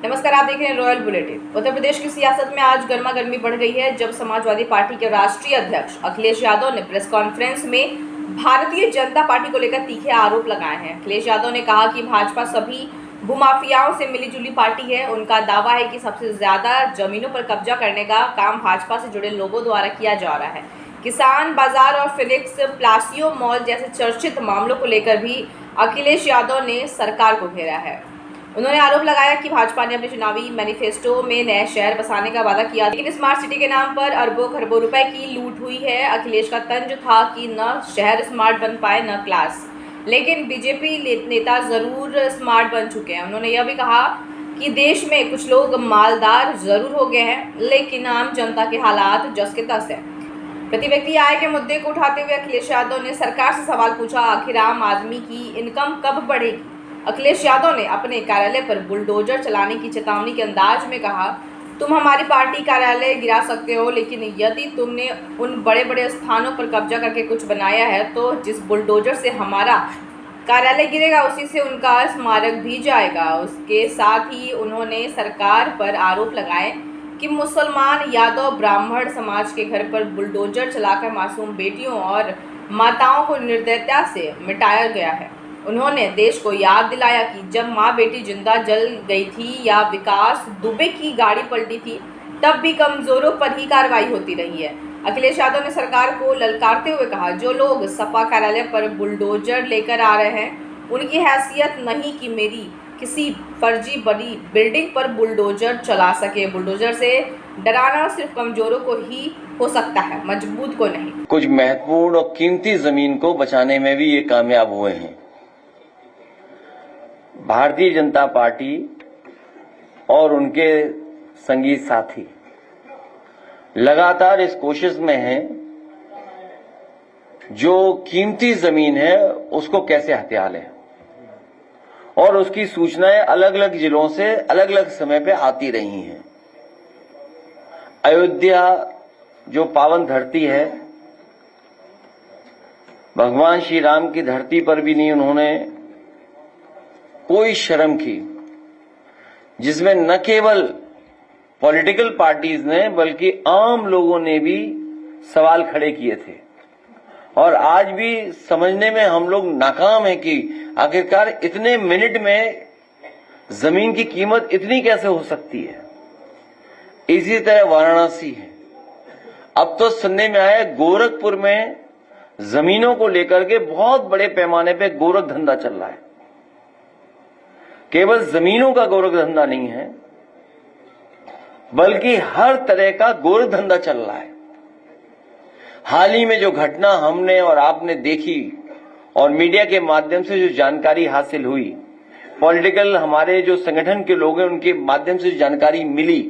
नमस्कार, आप देख रहे हैं रॉयल बुलेटिन। उत्तर प्रदेश की सियासत में आज गर्मा गर्मी बढ़ गई है जब समाजवादी पार्टी के राष्ट्रीय अध्यक्ष अखिलेश यादव ने प्रेस कॉन्फ्रेंस में भारतीय जनता पार्टी को लेकर तीखे आरोप लगाए हैं। अखिलेश यादव ने कहा कि भाजपा सभी भूमाफियाओं से मिलीजुली पार्टी है। उनका दावा है कि सबसे ज्यादा जमीनों पर कब्जा करने का काम भाजपा से जुड़े लोगों द्वारा किया जा रहा है। किसान बाजार और फिनिक्स प्लासियो मॉल जैसे चर्चित मामलों को लेकर भी अखिलेश यादव ने सरकार को घेरा है। उन्होंने आरोप लगाया कि भाजपा ने अपने चुनावी मैनिफेस्टो में नए शहर बसाने का वादा किया, लेकिन स्मार्ट सिटी के नाम पर अरबों खरबों रुपए की लूट हुई है। अखिलेश का तंज था कि न शहर स्मार्ट बन पाए न क्लास, लेकिन बीजेपी नेता जरूर स्मार्ट बन चुके हैं। उन्होंने यह भी कहा कि देश में कुछ लोग मालदार जरूर हो गए हैं, लेकिन आम जनता के हालात जस के तस है। प्रति व्यक्ति आय के मुद्दे को उठाते हुए अखिलेश यादव ने सरकार से सवाल पूछा, आखिर आम आदमी की इनकम कब बढ़ेगी। अखिलेश यादव ने अपने कार्यालय पर बुलडोजर चलाने की चेतावनी के अंदाज में कहा, तुम हमारी पार्टी कार्यालय गिरा सकते हो, लेकिन यदि तुमने उन बड़े बड़े स्थानों पर कब्जा करके कुछ बनाया है तो जिस बुलडोजर से हमारा कार्यालय गिरेगा उसी से उनका स्मारक भी जाएगा। उसके साथ ही उन्होंने सरकार पर आरोप लगाए कि मुसलमान यादव ब्राह्मण समाज के घर पर बुलडोजर चलाकर मासूम बेटियों और माताओं को निर्दयता से मिटाया गया है। उन्होंने देश को याद दिलाया कि जब माँ बेटी जिंदा जल गई थी या विकास दुबे की गाड़ी पलटी थी, तब भी कमजोरों पर ही कार्रवाई होती रही है। अखिलेश यादव ने सरकार को ललकारते हुए कहा, जो लोग सपा कार्यालय पर बुलडोजर लेकर आ रहे हैं उनकी हैसियत नहीं कि मेरी किसी फर्जी बड़ी बिल्डिंग पर बुलडोजर चला सके। बुलडोजर से डराना सिर्फ कमजोरों को ही हो सकता है, मजबूत को नहीं। कुछ महत्वपूर्ण और कीमती जमीन को बचाने में भी ये कामयाब हुए हैं। भारतीय जनता पार्टी और उनके संगी साथी लगातार इस कोशिश में हैं, जो कीमती जमीन है उसको कैसे हथिया लें, और उसकी सूचनाएं अलग अलग जिलों से अलग अलग समय पे आती रही हैं। अयोध्या जो पावन धरती है, भगवान श्री राम की धरती पर भी नहीं उन्होंने कोई शर्म की, जिसमें न केवल पॉलिटिकल पार्टीज ने बल्कि आम लोगों ने भी सवाल खड़े किए थे। और आज भी समझने में हम लोग नाकाम हैं कि आखिरकार इतने मिनट में जमीन की कीमत इतनी कैसे हो सकती है। इसी तरह वाराणसी है। अब तो सुनने में आया गोरखपुर में जमीनों को लेकर के बहुत बड़े पैमाने पे गोरख धंधा चल रहा है। केवल जमीनों का गोरख धंधा नहीं है, बल्कि हर तरह का गोरख धंधा चल रहा है। हाल ही में जो घटना हमने और आपने देखी और मीडिया के माध्यम से जो जानकारी हासिल हुई, पॉलिटिकल हमारे जो संगठन के लोग हैं उनके माध्यम से जो जानकारी मिली,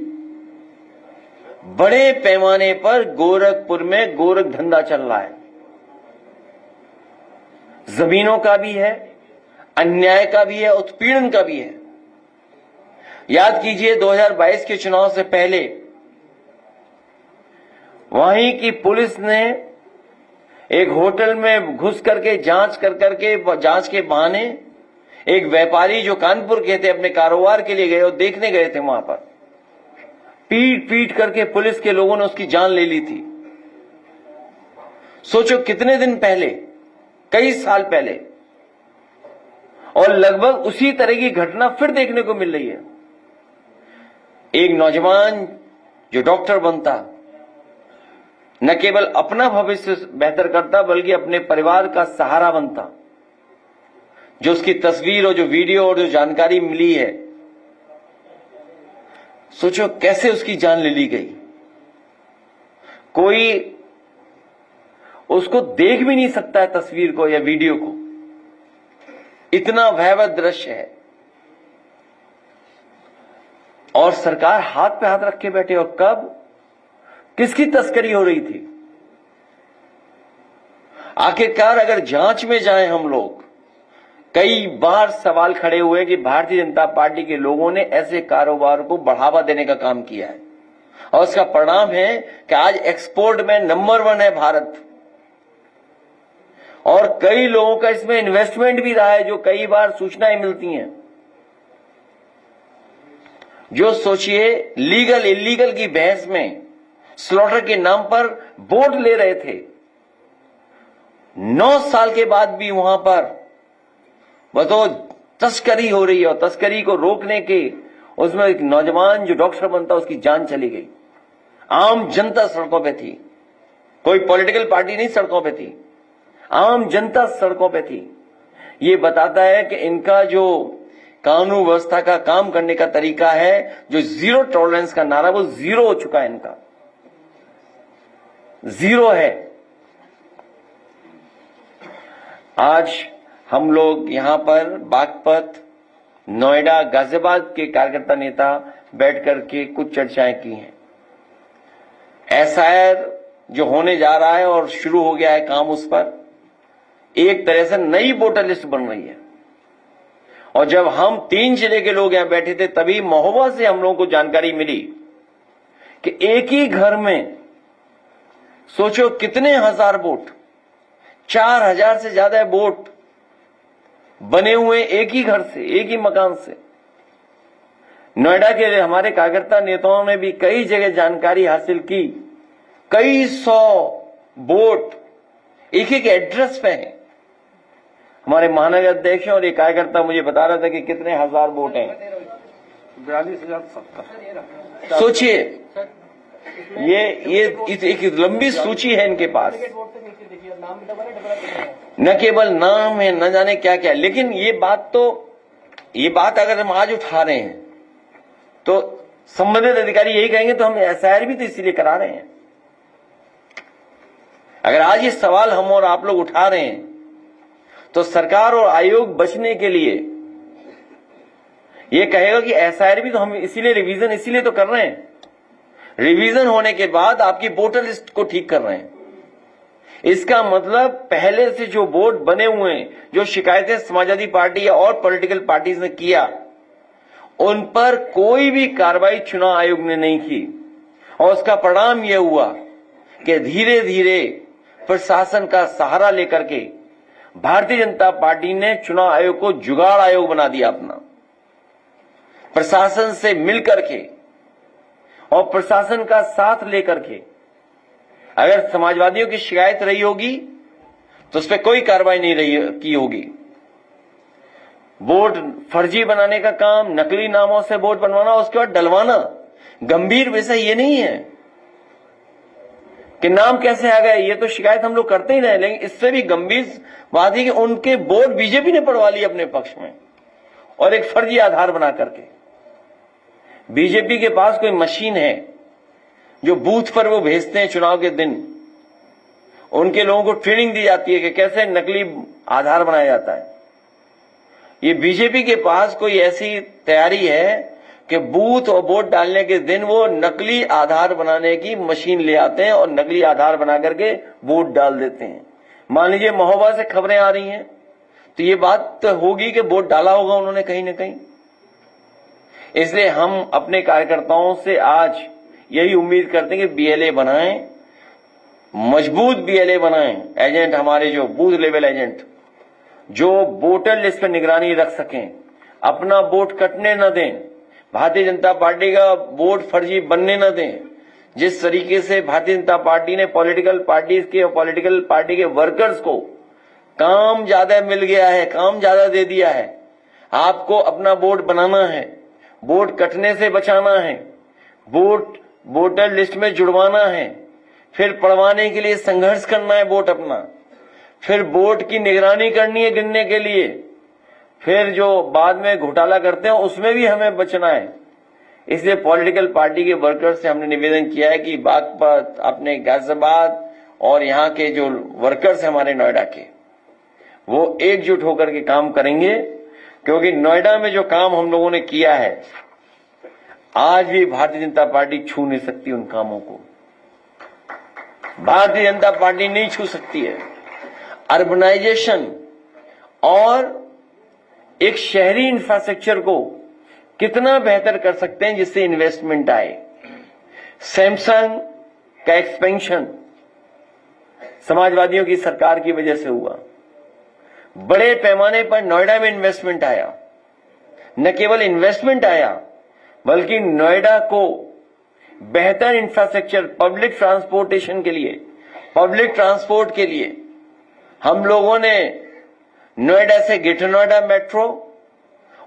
बड़े पैमाने पर गोरखपुर में गोरख धंधा चल रहा है। जमीनों का भी है, अन्याय का भी है, उत्पीड़न का भी है। याद कीजिए 2022 के चुनाव से पहले वहीं की पुलिस ने एक होटल में घुस करके जांच के बहाने एक व्यापारी जो कानपुर के थे, अपने कारोबार के लिए गए और देखने गए थे, वहां पर पीट पीट करके पुलिस के लोगों ने उसकी जान ले ली थी। सोचो कितने दिन पहले, कई साल पहले। और लगभग उसी तरह की घटना फिर देखने को मिल रही है। एक नौजवान जो डॉक्टर बनता, न केवल अपना भविष्य बेहतर करता बल्कि अपने परिवार का सहारा बनता, जो उसकी तस्वीर और जो वीडियो और जो जानकारी मिली है, सोचो कैसे उसकी जान ले ली गई। कोई उसको देख भी नहीं सकता है, तस्वीर को या वीडियो को, इतना भयावह दृश्य है। और सरकार हाथ पे हाथ रख के बैठे। और कब, किसकी तस्करी हो रही थी? आखिरकार अगर जांच में जाएं हम लोग, कई बार सवाल खड़े हुए कि भारतीय जनता पार्टी के लोगों ने ऐसे कारोबार को बढ़ावा देने का काम किया है, और उसका परिणाम है कि आज एक्सपोर्ट में नंबर 1 है भारत। और कई लोगों का इसमें इन्वेस्टमेंट भी रहा है, जो कई बार सूचनाएं मिलती हैं। जो सोचिए लीगल इलीगल की बहस में स्लॉटर के नाम पर वोट ले रहे थे, 9 साल के बाद भी वहां पर बताओ तस्करी हो रही है, और तस्करी को रोकने के उसमें एक नौजवान जो डॉक्टर बनता उसकी जान चली गई। आम जनता सड़कों पे थी, कोई पॉलिटिकल पार्टी नहीं सड़कों पे थी, आम जनता सड़कों पे थी। ये बताता है कि इनका जो कानून व्यवस्था का काम करने का तरीका है, जो जीरो टॉलरेंस का नारा, वो जीरो हो चुका है, इनका जीरो है। आज हम लोग यहां पर बागपत, नोएडा, गाजियाबाद के कार्यकर्ता नेता बैठ करके कुछ चर्चाएं की हैं। एसआईआर जो होने जा रहा है और शुरू हो गया है काम, उस पर एक तरह से नई वोटर लिस्ट बन रही है। और जब हम 3 जिले के लोग यहां बैठे थे, तभी महोबा से हम लोगों को जानकारी मिली कि एक ही घर में सोचो कितने हजार वोट, 4000 से ज्यादा वोट बने हुए एक ही घर से, एक ही मकान से। नोएडा के हमारे कार्यकर्ता नेताओं ने भी कई जगह जानकारी हासिल की, कई 100 वोट एक एक एड्रेस पे हैं। हमारे महानगर अध्यक्ष और एक कार्यकर्ता मुझे बता रहा था कि कितने हजार वोट हैं, 42,070। सोचिए, ये एक लंबी सूची है इनके पास, न केवल नाम है, न जाने क्या क्या। लेकिन ये बात अगर हम आज उठा रहे हैं तो संबंधित अधिकारी यही कहेंगे तो हम एसआईआर भी तो इसीलिए करा रहे हैं। अगर आज ये सवाल हम और आप लोग उठा रहे हैं तो सरकार और आयोग बचने के लिए ये कहेगा कि एसआईआर भी तो हम इसीलिए रिवीजन इसीलिए तो कर रहे हैं। रिवीजन होने के बाद आपकी वोटर लिस्ट को ठीक कर रहे हैं। इसका मतलब पहले से जो वोट बने हुए हैं, जो शिकायतें समाजवादी पार्टी या और पॉलिटिकल पार्टीज ने किया, उन पर कोई भी कार्रवाई चुनाव आयोग ने नहीं की। और उसका परिणाम यह हुआ कि धीरे धीरे प्रशासन का सहारा लेकर के भारतीय जनता पार्टी ने चुनाव आयोग को जुगाड़ आयोग बना दिया अपना। प्रशासन से मिलकर के और प्रशासन का साथ लेकर के अगर समाजवादियों की शिकायत रही होगी तो उस पर कोई कार्रवाई नहीं की होगी। वोट फर्जी बनाने का काम, नकली नामों से वोट बनवाना, उसके बाद डलवाना, गंभीर विषय ये नहीं है कि नाम कैसे आ गए, ये तो शिकायत हम लोग करते ही रहे। लेकिन इससे भी गंभीर बात है कि उनके वोट बीजेपी ने पड़वा लिए अपने पक्ष में, और एक फर्जी आधार बना करके। बीजेपी के पास कोई मशीन है जो बूथ पर वो भेजते हैं चुनाव के दिन, उनके लोगों को ट्रेनिंग दी जाती है कि कैसे नकली आधार बनाया जाता है। ये बीजेपी के पास कोई ऐसी तैयारी है कि बूथ और वोट डालने के दिन वो नकली आधार बनाने की मशीन ले आते हैं और नकली आधार बना करके वोट डाल देते हैं। मान लीजिए महोबा से खबरें आ रही हैं तो ये बात तो होगी कि वोट डाला होगा उन्होंने कहीं ना कहीं। इसलिए हम अपने कार्यकर्ताओं से आज यही उम्मीद करते हैं कि बीएलए बनाएं, मजबूत बीएलए बनाएं, एजेंट हमारे जो बूथ लेवल एजेंट जो वोटर लिस्ट पर निगरानी रख सकें, अपना वोट कटने न दें, भारतीय जनता पार्टी का वोट फर्जी बनने न दें। जिस तरीके से भारतीय जनता पार्टी ने पॉलिटिकल पार्टीज के और पॉलिटिकल पार्टी के वर्कर्स को काम ज्यादा मिल गया है, काम ज्यादा दे दिया है। आपको अपना वोट बनाना है, वोट कटने से बचाना है, वोट वोटर लिस्ट में जुड़वाना है, फिर पढ़वाने के लिए संघर्ष करना है वोट अपना, फिर वोट की निगरानी करनी है गिनने के लिए, फिर जो बाद में घोटाला करते हैं उसमें भी हमें बचना है। इसलिए पॉलिटिकल पार्टी के वर्कर्स से हमने निवेदन किया है कि बागपत, अपने गाजियाबाद और यहाँ के जो वर्कर्स हैं हमारे नोएडा के, वो एकजुट होकर के काम करेंगे। क्योंकि नोएडा में जो काम हम लोगों ने किया है, आज भी भारतीय जनता पार्टी छू नहीं सकती उन कामों को। भारतीय जनता पार्टी नहीं छू सकती है। अर्बनाइजेशन और एक शहरी इंफ्रास्ट्रक्चर को कितना बेहतर कर सकते हैं जिससे इन्वेस्टमेंट आए। सैमसंग का एक्सपेंशन समाजवादियों की सरकार की वजह से हुआ। बड़े पैमाने पर नोएडा में इन्वेस्टमेंट आया। न केवल इन्वेस्टमेंट आया बल्कि नोएडा को बेहतर इंफ्रास्ट्रक्चर पब्लिक ट्रांसपोर्टेशन के लिए, पब्लिक ट्रांसपोर्ट के लिए हम लोगों ने नोएडा से ग्रेटर नोएडा मेट्रो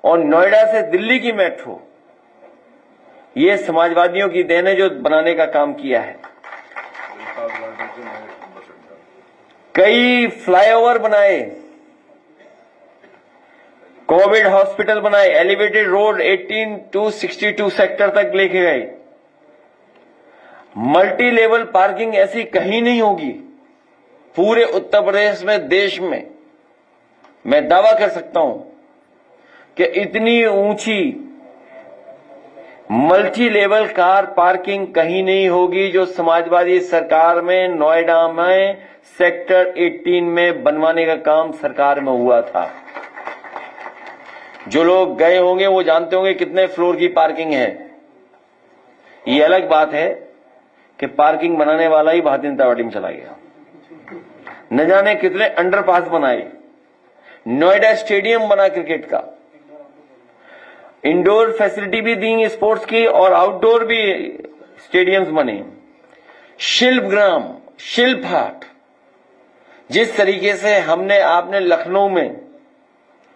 और नोएडा से दिल्ली की मेट्रो, ये समाजवादियों की देन है जो बनाने का काम किया है। कई फ्लाईओवर बनाए, कोविड हॉस्पिटल बनाए, एलिवेटेड रोड 18 to 62 सेक्टर तक लेके गए। मल्टी लेवल पार्किंग ऐसी कहीं नहीं होगी पूरे उत्तर प्रदेश में, देश में। मैं दावा कर सकता हूं कि इतनी ऊंची मल्टी लेवल कार पार्किंग कहीं नहीं होगी जो समाजवादी सरकार में नोएडा में सेक्टर 18 में बनवाने का काम सरकार में हुआ था। जो लोग गए होंगे वो जानते होंगे कितने फ्लोर की पार्किंग है। ये अलग बात है कि पार्किंग बनाने वाला ही भारतीय जनता पार्टी में चला गया। न जाने कितने अंडरपास बनाए, नोएडा स्टेडियम बना क्रिकेट का, इंडोर फैसिलिटी भी दी स्पोर्ट्स की और आउटडोर भी स्टेडियम्स बने। शिल्पग्राम, शिल्प हाट, जिस तरीके से आपने लखनऊ में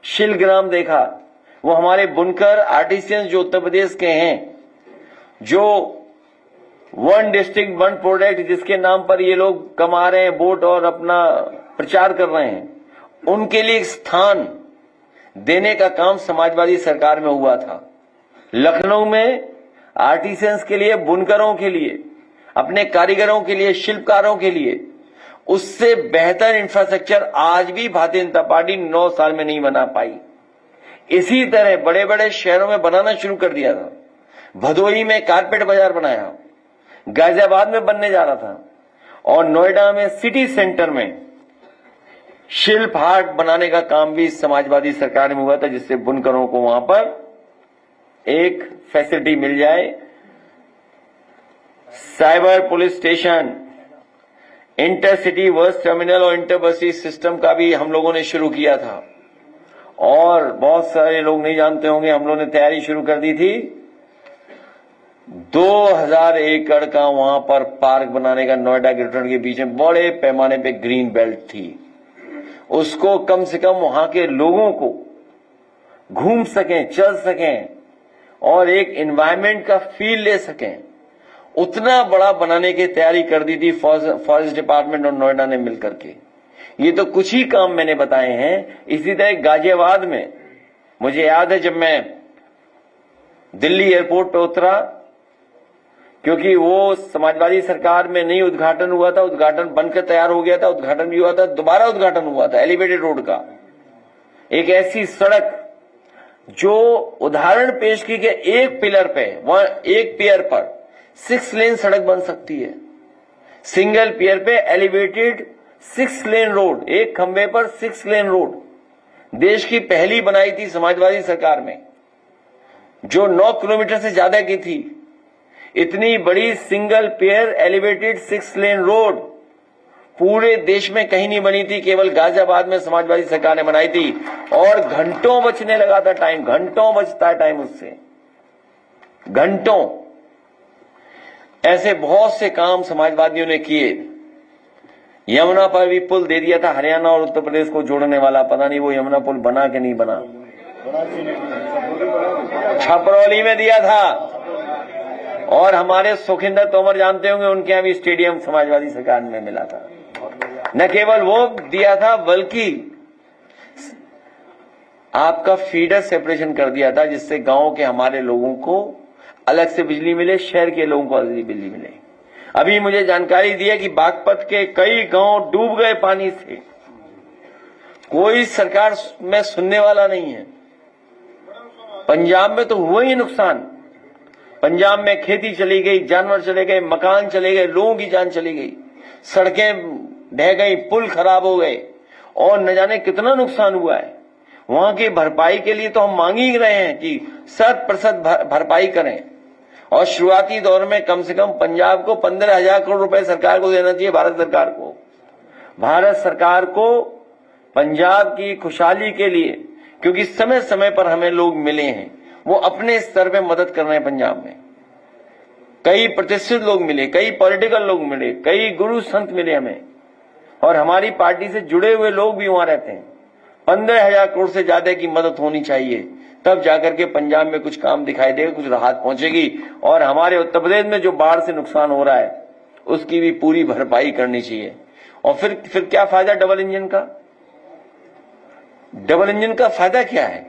शिल्पग्राम देखा, वो हमारे बुनकर आर्टिसियंस जो उत्तर प्रदेश के हैं, जो वन डिस्ट्रिक्ट वन प्रोडक्ट जिसके नाम पर ये लोग कमा रहे हैं वोट और अपना प्रचार कर रहे हैं, उनके लिए एक स्थान देने का काम समाजवादी सरकार में हुआ था। लखनऊ में आर्टिसियंस के लिए, बुनकरों के लिए, अपने कारीगरों के लिए, शिल्पकारों के लिए उससे बेहतर इंफ्रास्ट्रक्चर आज भी भारतीय जनता पार्टी 9 साल में नहीं बना पाई। इसी तरह बड़े बड़े शहरों में बनाना शुरू कर दिया था। भदोही में कारपेट बाजार बनाया, गाजियाबाद में बनने जा रहा था, और नोएडा में सिटी सेंटर में शिल्प हाट बनाने का काम भी समाजवादी सरकार में हुआ था, जिससे बुनकरों को वहां पर एक फैसिलिटी मिल जाए। Cyber police station, intercity bus terminal और इंटरबसी सिस्टम का भी हम लोगों ने शुरू किया था। और बहुत सारे लोग नहीं जानते होंगे, हम लोगों ने तैयारी शुरू कर दी थी 2000 एकड़ का वहां पर पार्क बनाने का। नोएडा ग्रेटर के बीच में बड़े पैमाने पे ग्रीन बेल्ट थी, उसको कम से कम वहां के लोगों को घूम सकें, चल सकें और एक एनवायरनमेंट का फील ले सकें, उतना बड़ा बनाने की तैयारी कर दी थी फॉरेस्ट डिपार्टमेंट और नोएडा ने मिलकर के। ये तो कुछ ही काम मैंने बताए हैं। इसी तरह गाजियाबाद में मुझे याद है, जब मैं दिल्ली एयरपोर्ट पे उतरा, क्योंकि वो समाजवादी सरकार में नहीं उद्घाटन हुआ था, उद्घाटन बनकर तैयार हो गया था, उद्घाटन भी हुआ था, दोबारा उद्घाटन हुआ था एलिवेटेड रोड का। एक ऐसी सड़क जो उदाहरण पेश की कि एक पिलर पे, एक पियर पर 6 लेन सड़क बन सकती है। सिंगल पियर पे एलिवेटेड 6 लेन रोड, एक खंबे पर 6 लेन रोड देश की पहली बनाई थी समाजवादी सरकार में, जो 9 किलोमीटर से ज्यादा की थी। इतनी बड़ी single pair elevated 6 lane road पूरे देश में कहीं नहीं बनी थी, केवल गाजियाबाद में समाजवादी सरकार ने बनाई थी। और घंटों बचने लगा था टाइम, घंटों बचता है टाइम उससे, घंटों। ऐसे बहुत से काम समाजवादियों ने किए। यमुना पर भी पुल दे दिया था, हरियाणा और उत्तर प्रदेश को जोड़ने वाला। पता नहीं वो यमुना पुल बना के नहीं बना। छपरौली में दिया था, और हमारे सुखिंदर तोमर जानते होंगे, उनके यहां भी स्टेडियम समाजवादी सरकार में मिला था। न केवल वो दिया था, बल्कि आपका फीडर सेपरेशन कर दिया था, जिससे गांव के हमारे लोगों को अलग से बिजली मिले, शहर के लोगों को अलग से बिजली मिले। अभी मुझे जानकारी दी है कि बागपत के कई गांव डूब गए पानी से, कोई सरकार में सुनने वाला नहीं है। पंजाब में तो हुआ ही नुकसान। पंजाब में खेती चली गई, जानवर चले गए, मकान चले गए, लोगों की जान चली गई, सड़कें ढह गई, पुल खराब हो गए, और न जाने कितना नुकसान हुआ है। वहां की भरपाई के लिए तो हम मांग ही रहे हैं कि 100% भरपाई करें। और शुरुआती दौर में कम से कम पंजाब को 15,000 करोड़ रुपए सरकार को देना चाहिए, भारत सरकार को। भारत सरकार को पंजाब की खुशहाली के लिए, क्योंकि समय समय पर हमें लोग मिले हैं, वो अपने स्तर पे मदद कर रहे हैं। पंजाब में कई प्रतिष्ठित लोग मिले, कई पॉलिटिकल लोग मिले, कई गुरु संत मिले हमें, और हमारी पार्टी से जुड़े हुए लोग भी वहां रहते हैं। 15,000 करोड़ से ज्यादा की मदद होनी चाहिए, तब जाकर के पंजाब में कुछ काम दिखाई देगा, कुछ राहत पहुंचेगी। और हमारे उत्तर प्रदेश में जो बाढ़ से नुकसान हो रहा है उसकी भी पूरी भरपाई करनी चाहिए। और फिर क्या फायदा डबल इंजन का? डबल इंजन का फायदा क्या है?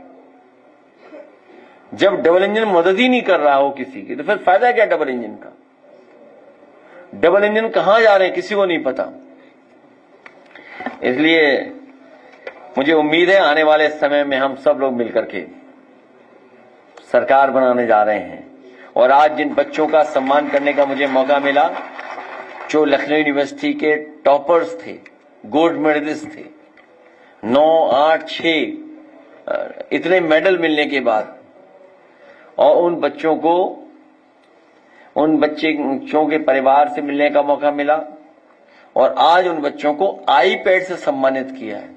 जब डबल इंजन मदद ही नहीं कर रहा हो किसी की, तो फिर फायदा क्या डबल इंजन का? डबल इंजन कहां जा रहे हैं किसी को नहीं पता। इसलिए मुझे उम्मीद है आने वाले समय में हम सब लोग मिलकर के सरकार बनाने जा रहे हैं। और आज जिन बच्चों का सम्मान करने का मुझे मौका मिला, जो लखनऊ यूनिवर्सिटी के टॉपर्स थे, गोल्ड मेडलिस्ट थे, 9, 8, 6 इतने मेडल मिलने के बाद, और उन बच्चों के परिवार से मिलने का मौका मिला, और आज उन बच्चों को आईपैड से सम्मानित किया है।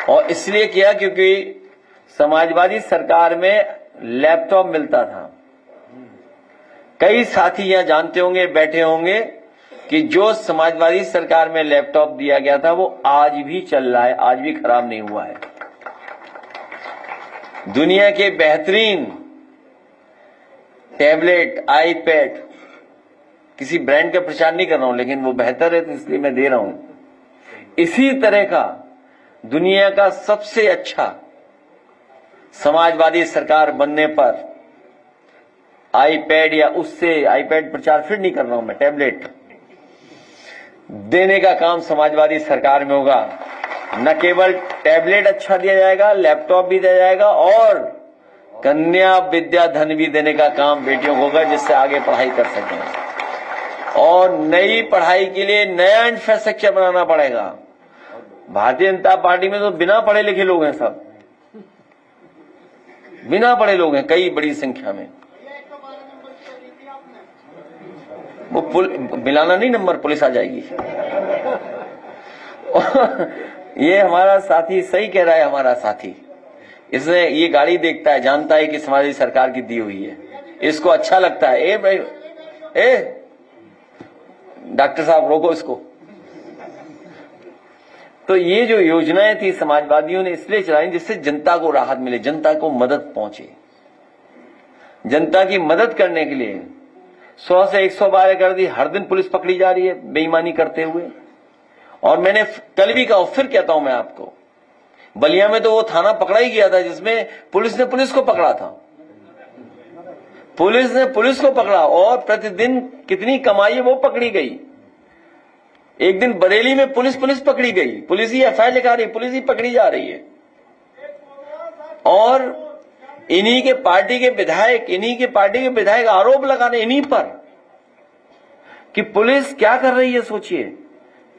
और इसलिए किया क्योंकि समाजवादी सरकार में लैपटॉप मिलता था। कई साथी यहां जानते होंगे, बैठे होंगे, कि जो समाजवादी सरकार में लैपटॉप दिया गया था वो आज भी चल रहा है, आज भी खराब नहीं हुआ है। दुनिया के बेहतरीन टैबलेट, आईपैड, किसी ब्रांड का प्रचार नहीं कर रहा हूं, लेकिन वो बेहतर है तो इसलिए मैं दे रहा हूं। इसी तरह का दुनिया का सबसे अच्छा समाजवादी सरकार बनने पर आईपैड, या उससे आईपैड प्रचार फिर नहीं कर रहा हूं मैं, टैबलेट देने का काम समाजवादी सरकार में होगा। न केवल टैबलेट अच्छा दिया जाएगा, लैपटॉप भी दिया जाएगा, और कन्या विद्या धन भी देने का काम बेटियों को होगा, जिससे आगे पढ़ाई कर सकें। और नई पढ़ाई के लिए नया इंफ्रास्ट्रक्चर बनाना पड़ेगा। भारतीय जनता पार्टी में तो बिना पढ़े लिखे लोग हैं, सब बिना पढ़े लोग हैं, कई बड़ी संख्या में। वो मिलाना नहीं नंबर, पुलिस आ जाएगी। ये हमारा साथी सही कह रहा है, हमारा साथी, इसने ये गाड़ी देखता है, जानता है कि समाजवादी सरकार की दी हुई है, इसको अच्छा लगता है। ए डॉक्टर साहब रोको इसको। तो ये जो योजनाएं थी समाजवादियों ने इसलिए चलाई जिससे जनता को राहत मिले, जनता को मदद पहुंचे। जनता की मदद करने के लिए 100 से 112 कर दी, हर दिन पुलिस पकड़ी जा रही है बेईमानी करते हुए। और मैंने कल भी कहा, फिर कहता हूं मैं आपको, बलिया में तो वो थाना पकड़ा ही गया था जिसमें पुलिस ने पुलिस को पकड़ा था। पुलिस ने पुलिस को पकड़ा, और प्रतिदिन कितनी कमाई है वो पकड़ी गई। एक दिन बरेली में पुलिस पकड़ी गई, पुलिस ही एफआईआर लिखा रही, पुलिस ही पकड़ी जा रही है। और इन्हीं के पार्टी के विधायक आरोप लगाने इन्हीं पर कि पुलिस क्या कर रही है। सोचिए,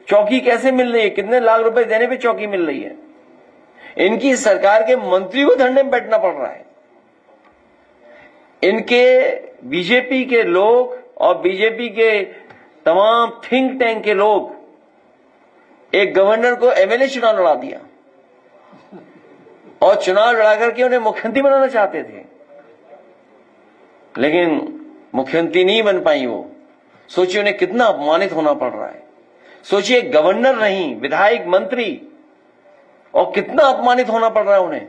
चौकी कैसे मिल रही है, कितने लाख रुपए देने पे चौकी मिल रही है। इनकी सरकार के मंत्री को धरने में बैठना पड़ रहा है। इनके बीजेपी के लोग और बीजेपी के तमाम थिंक टैंक के लोग एक गवर्नर को एमएलए चुनाव लड़ा दिया, और चुनाव लड़ा करके उन्हें मुख्यमंत्री बनाना चाहते थे, लेकिन मुख्यमंत्री नहीं बन पाई वो। सोचिए उन्हें कितना अपमानित होना पड़ रहा है। सोचिए, गवर्नर नहीं, विधायक, मंत्री, और कितना अपमानित होना पड़ रहा है उन्हें।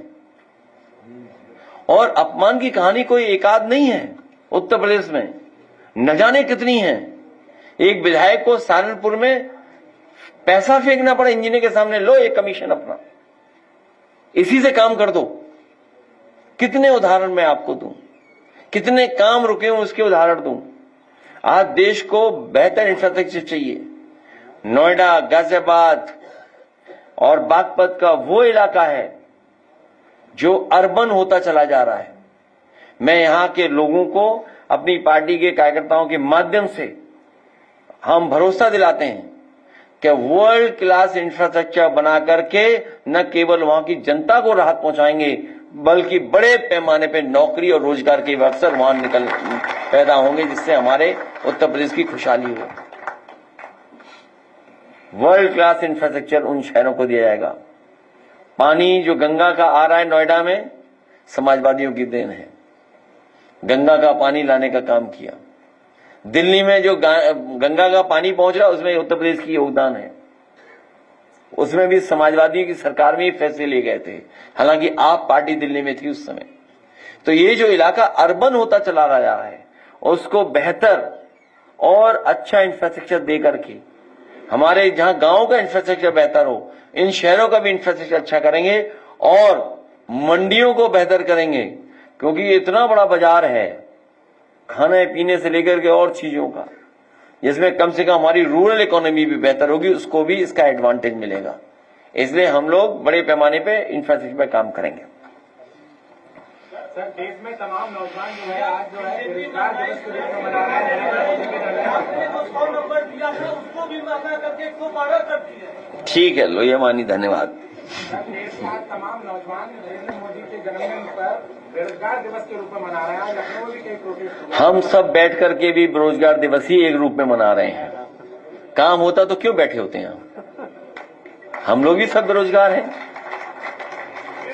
और अपमान की कहानी कोई एकाध नहीं है उत्तर प्रदेश में, न जाने कितनी है। एक विधायक को सहारनपुर में पैसा फेंकना पड़ा इंजीनियर के सामने, लो एक कमीशन अपना, इसी से काम कर दो। कितने उदाहरण मैं आपको दूं, कितने काम रुके हूं उसके उदाहरण दूं। आज देश को बेहतर इंफ्रास्ट्रक्चर चाहिए। नोएडा, गाजियाबाद और बागपत का वो इलाका है जो अर्बन होता चला जा रहा है। मैं यहां के लोगों को, अपनी पार्टी के कार्यकर्ताओं के माध्यम से हम भरोसा दिलाते हैं कि वर्ल्ड क्लास इंफ्रास्ट्रक्चर बना करके न केवल वहां की जनता को राहत पहुंचाएंगे, बल्कि बड़े पैमाने पर नौकरी और रोजगार के अवसर वहां पैदा होंगे, जिससे हमारे उत्तर प्रदेश की खुशहाली हो। वर्ल्ड क्लास इंफ्रास्ट्रक्चर उन शहरों को दिया जाएगा। पानी जो गंगा का आ रहा है नोएडा में, समाजवादियों की देन है। गंगा का पानी लाने का काम किया। दिल्ली में जो गंगा का पानी पहुंच रहा उसमें उत्तर प्रदेश की योगदान है। उसमें भी समाजवादियों की सरकार में ही फैसले लिए गए थे, हालांकि आप पार्टी दिल्ली में थी उस समय। तो ये जो इलाका अर्बन होता चला रहा है उसको बेहतर और अच्छा इंफ्रास्ट्रक्चर दे करके, हमारे जहां गांव का इंफ्रास्ट्रक्चर बेहतर हो, इन शहरों का भी इंफ्रास्ट्रक्चर अच्छा करेंगे और मंडियों को बेहतर करेंगे, क्योंकि ये इतना बड़ा बाजार है खाने पीने से लेकर के और चीजों का, जिसमें कम से कम हमारी रूरल इकोनॉमी भी बेहतर होगी, उसको भी इसका एडवांटेज मिलेगा। इसलिए हम लोग बड़े पैमाने पे इंफ्रास्ट्रक्चर पे काम करेंगे। सर, देश में तमाम नौजवान जो है आज जो है बेरोजगार दिवस के रूप में मना रहे हैं। आपने जो 100 नंबर दिया है उसको भी माना करके 112 कर दिया। ठीक है, लोहिया मानी, धन्यवाद। देश का तमाम नौजवान नरेंद्र मोदी के जन्मदिन पर बेरोजगार दिवस के रूप में मना रहे हैं। लखनऊ में भी कई प्रोटेस्ट, हम सब बैठ करके भी बेरोजगार दिवस ही एक रूप में मना रहे हैं। काम होता तो क्यों बैठे होते हैं हम लोग ही सब बेरोजगार हैं।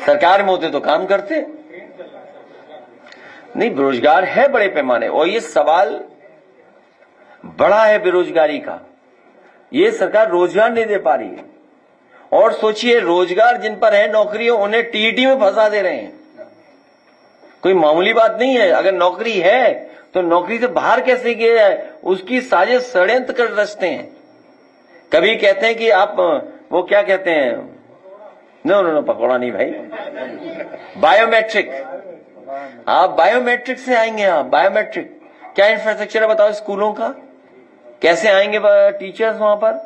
सरकार में होते तो काम करते नहीं। बेरोजगार है बड़े पैमाने, और ये सवाल बड़ा है बेरोजगारी का। ये सरकार रोजगार नहीं दे पा रही है, और सोचिए रोजगार जिन पर है नौकरियों, उन्हें टीईटी में फंसा दे रहे हैं। कोई मामूली बात नहीं है। अगर नौकरी है तो नौकरी से बाहर कैसे किया जाए, उसकी साजिश षड्यंत्र कर रचते हैं। कभी कहते हैं कि आप वो क्या कहते हैं, नो पकौड़ा नहीं भाई, बायोमेट्रिक। आप बायोमेट्रिक से आएंगे। आप बायोमेट्रिक क्या इंफ्रास्ट्रक्चर है बताओ स्कूलों का, कैसे आएंगे टीचर्स वहां पर?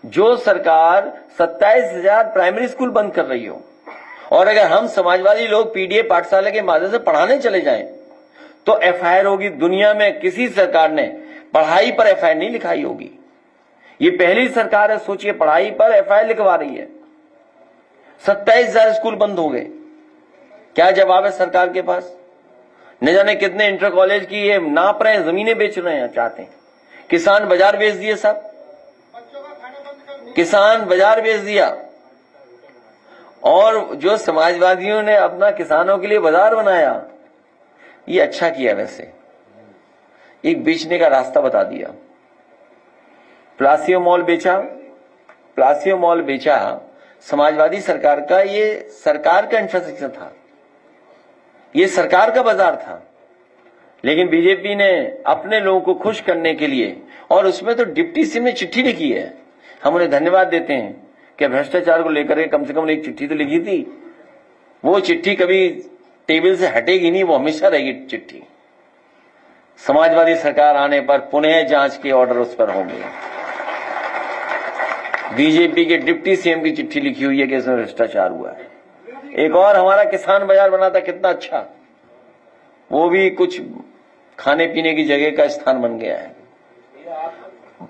जो सरकार 27,000 प्राइमरी स्कूल बंद कर रही हो, और अगर हम समाजवादी लोग पीडीए पाठशाला के माध्यम से पढ़ाने चले जाएं तो एफआईआर होगी। दुनिया में किसी सरकार ने पढ़ाई पर एफआईआर नहीं लिखाई होगी। ये पहली सरकार है, सोचिए, पढ़ाई पर एफआईआर लिखवा रही है। 27,000 स्कूल बंद हो गए। क्या जवाब है सरकार के पास? न जाने कितने इंटर कॉलेज की ये नाप रहे हैं, जमीनें बेच रहे हैं, चाहते हैं। किसान बाजार बेच दिए, सब किसान बाजार बेच दिया। और जो समाजवादियों ने अपना किसानों के लिए बाजार बनाया, ये अच्छा किया। वैसे एक बेचने का रास्ता बता दिया। प्लासियो मॉल बेचा समाजवादी सरकार का। ये सरकार का इंफ्रास्ट्रक्चर था, ये सरकार का बाजार था, लेकिन बीजेपी ने अपने लोगों को खुश करने के लिए, और उसमें तो डिप्टी सीएम ने चिट्ठी लिखी है, हम उन्हें धन्यवाद देते हैं कि भ्रष्टाचार को लेकर के कम से कम एक चिट्ठी तो लिखी थी। वो चिट्ठी कभी टेबल से हटेगी नहीं, वो हमेशा रहेगी चिट्ठी। समाजवादी सरकार आने पर पुनः जांच के ऑर्डर उस पर होंगे। बीजेपी के डिप्टी सीएम की चिट्ठी लिखी हुई है कि इसमें भ्रष्टाचार हुआ है। एक और हमारा किसान बाजार बना था, कितना अच्छा, वो भी कुछ खाने पीने की जगह का स्थान बन गया है।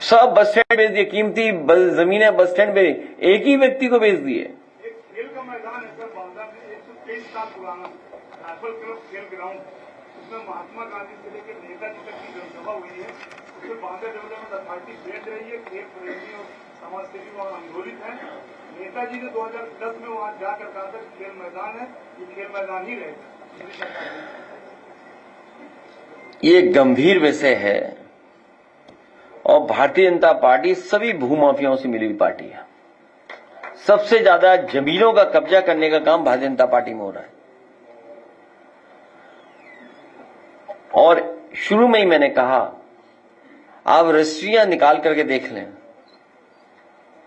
सब बस स्टैंड बेच दिए, कीमती जमीनें बस स्टैंड पे एक ही व्यक्ति को बेच दिए। खेल का मैदान है सर, बांदा में 123 साल पुराना राइफल क्लब खेल ग्राउंड, उसमें महात्मा गांधी से लेकर नेताजी तक की जनसभा हुई है। उसमें बांदा डेवलपमेंट अथॉरिटी बैठ रही है, खेल प्रेमी और समाज सेवी वहां आंदोलित है। नेताजी ने 2010 में वहां जाकर कहा था खेल मैदान है, ये खेल मैदान ही रहेगा। ये गंभीर विषय है, और भारतीय जनता पार्टी सभी भूमाफियाओं से मिली हुई पार्टी है। सबसे ज्यादा जमीनों का कब्जा करने का काम भारतीय जनता पार्टी में हो रहा है। और शुरू में ही मैंने कहा, आप रजिस्ट्रियां निकाल करके देख लें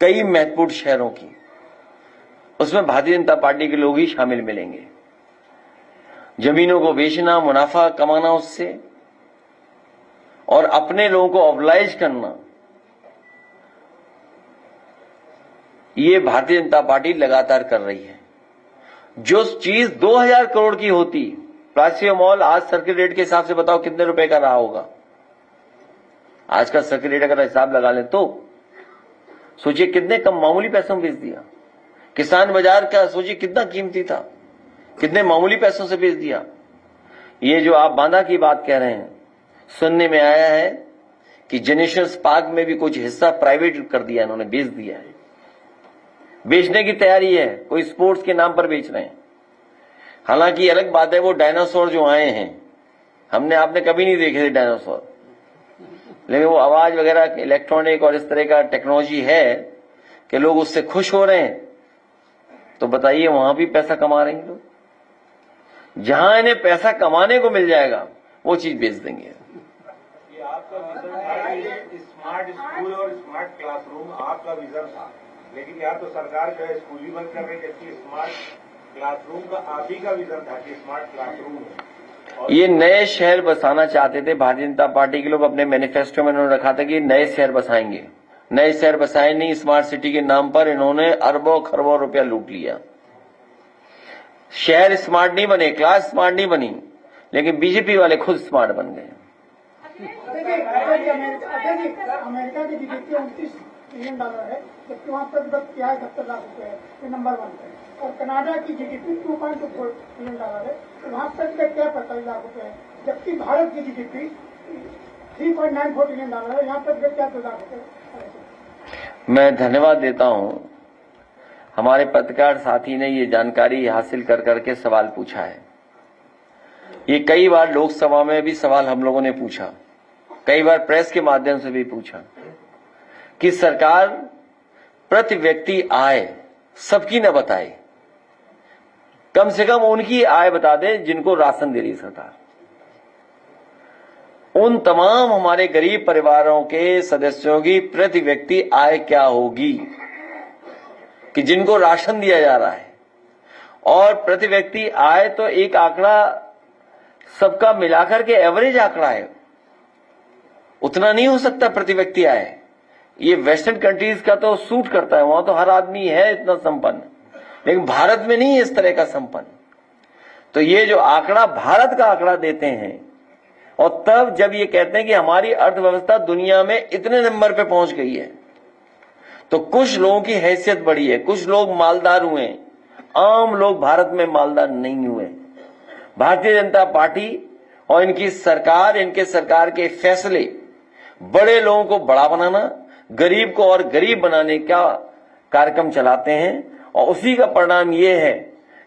कई महत्वपूर्ण शहरों की, उसमें भारतीय जनता पार्टी के लोग ही शामिल मिलेंगे। जमीनों को बेचना, मुनाफा कमाना उससे, और अपने लोगों को ऑबलाइज करना, ये भारतीय जनता पार्टी लगातार कर रही है। जो चीज 2000 करोड़ की होती, प्लासियो मॉल आज सर्किल रेट के हिसाब से बताओ कितने रुपए का रहा होगा? आज का सर्किल रेट अगर हिसाब लगा लें तो सोचिए कितने कम मामूली पैसों में बेच दिया। किसान बाजार का सोचिए कितना कीमती था, कितने मामूली पैसों से बेच दिया। ये जो आप बांदा की बात कह रहे हैं, सुनने में आया है कि जेनेशंस पार्क में भी कुछ हिस्सा प्राइवेट कर दिया, इन्होंने बेच दिया है, बेचने की तैयारी है, कोई स्पोर्ट्स के नाम पर बेच रहे हैं। हालांकि अलग बात है वो डायनासोर जो आए हैं, हमने आपने कभी नहीं देखे थे डायनासोर, लेकिन वो आवाज वगैरह इलेक्ट्रॉनिक और इस तरह का टेक्नोलॉजी है कि लोग उससे खुश हो रहे हैं। तो बताइए वहां भी पैसा कमा रहे हैं लोग, जहां इन्हें पैसा कमाने को मिल जाएगा वो चीज बेच देंगे। ये आपका विजन था, ये स्मार्ट स्कूल और स्मार्ट क्लासरूम आपका विजन था, लेकिन यहाँ तो सरकार जो है स्कूल ही बंद कर रही है, जबकि स्मार्ट क्लासरूम का आप ही का विजन था कि स्मार्ट क्लासरूम है। ये नए शहर बसाना चाहते थे भारतीय जनता पार्टी के लोग, अपने मैनिफेस्टो में उन्होंने रखा था कि नए शहर बसाएंगे। नए शहर बसाए नहीं, स्मार्ट सिटी के नाम पर इन्होंने अरबों खरबों रुपया लूट लिया। शहर स्मार्ट नहीं बने, क्लास स्मार्ट नहीं बनी, लेकिन बीजेपी वाले खुद स्मार्ट बन गए। अमेरिका की जीडीपी $29 ट्रिलियन है, जबकि वहाँ पर 70 लाख रुपए है, ये नंबर 1 है। और कनाडा की जीडीपी $2.24 ट्रिलियन है, तो वहाँ पर क्या 45 लाख रुपए है, जबकि भारत की जीडीपी $3.94 ट्रिलियन है, यहाँ पर क्या 2 लाख रुपए। मैं धन्यवाद देता हूं, हमारे पत्रकार साथी ने ये जानकारी हासिल कर करके सवाल पूछा है। ये कई बार लोकसभा में भी सवाल हम लोगों ने पूछा, कई बार प्रेस के माध्यम से भी पूछा कि सरकार प्रति व्यक्ति आय सबकी न बताए, कम से कम उनकी आय बता दे जिनको राशन दे रही सरकार। उन तमाम हमारे गरीब परिवारों के सदस्यों की प्रति व्यक्ति आय क्या होगी कि जिनको राशन दिया जा रहा है। और प्रति व्यक्ति आय तो एक आंकड़ा सबका मिलाकर के एवरेज आंकड़ा है, उतना नहीं हो सकता प्रति व्यक्ति आय। ये वेस्टर्न कंट्रीज का तो सूट करता है, वहां तो हर आदमी है इतना संपन्न, लेकिन भारत में नहीं है इस तरह का संपन्न। तो ये जो आंकड़ा भारत का आंकड़ा देते हैं, और तब जब ये कहते हैं कि हमारी अर्थव्यवस्था दुनिया में इतने नंबर पे पहुंच गई है, तो कुछ लोगों की हैसियत बढ़ी है, कुछ लोग मालदार हुए, आम लोग भारत में मालदार नहीं हुए। भारतीय जनता पार्टी और इनकी सरकार, इनके सरकार के फैसले बड़े लोगों को बड़ा बनाना, गरीब को और गरीब बनाने का कार्यक्रम चलाते हैं। और उसी का परिणाम ये है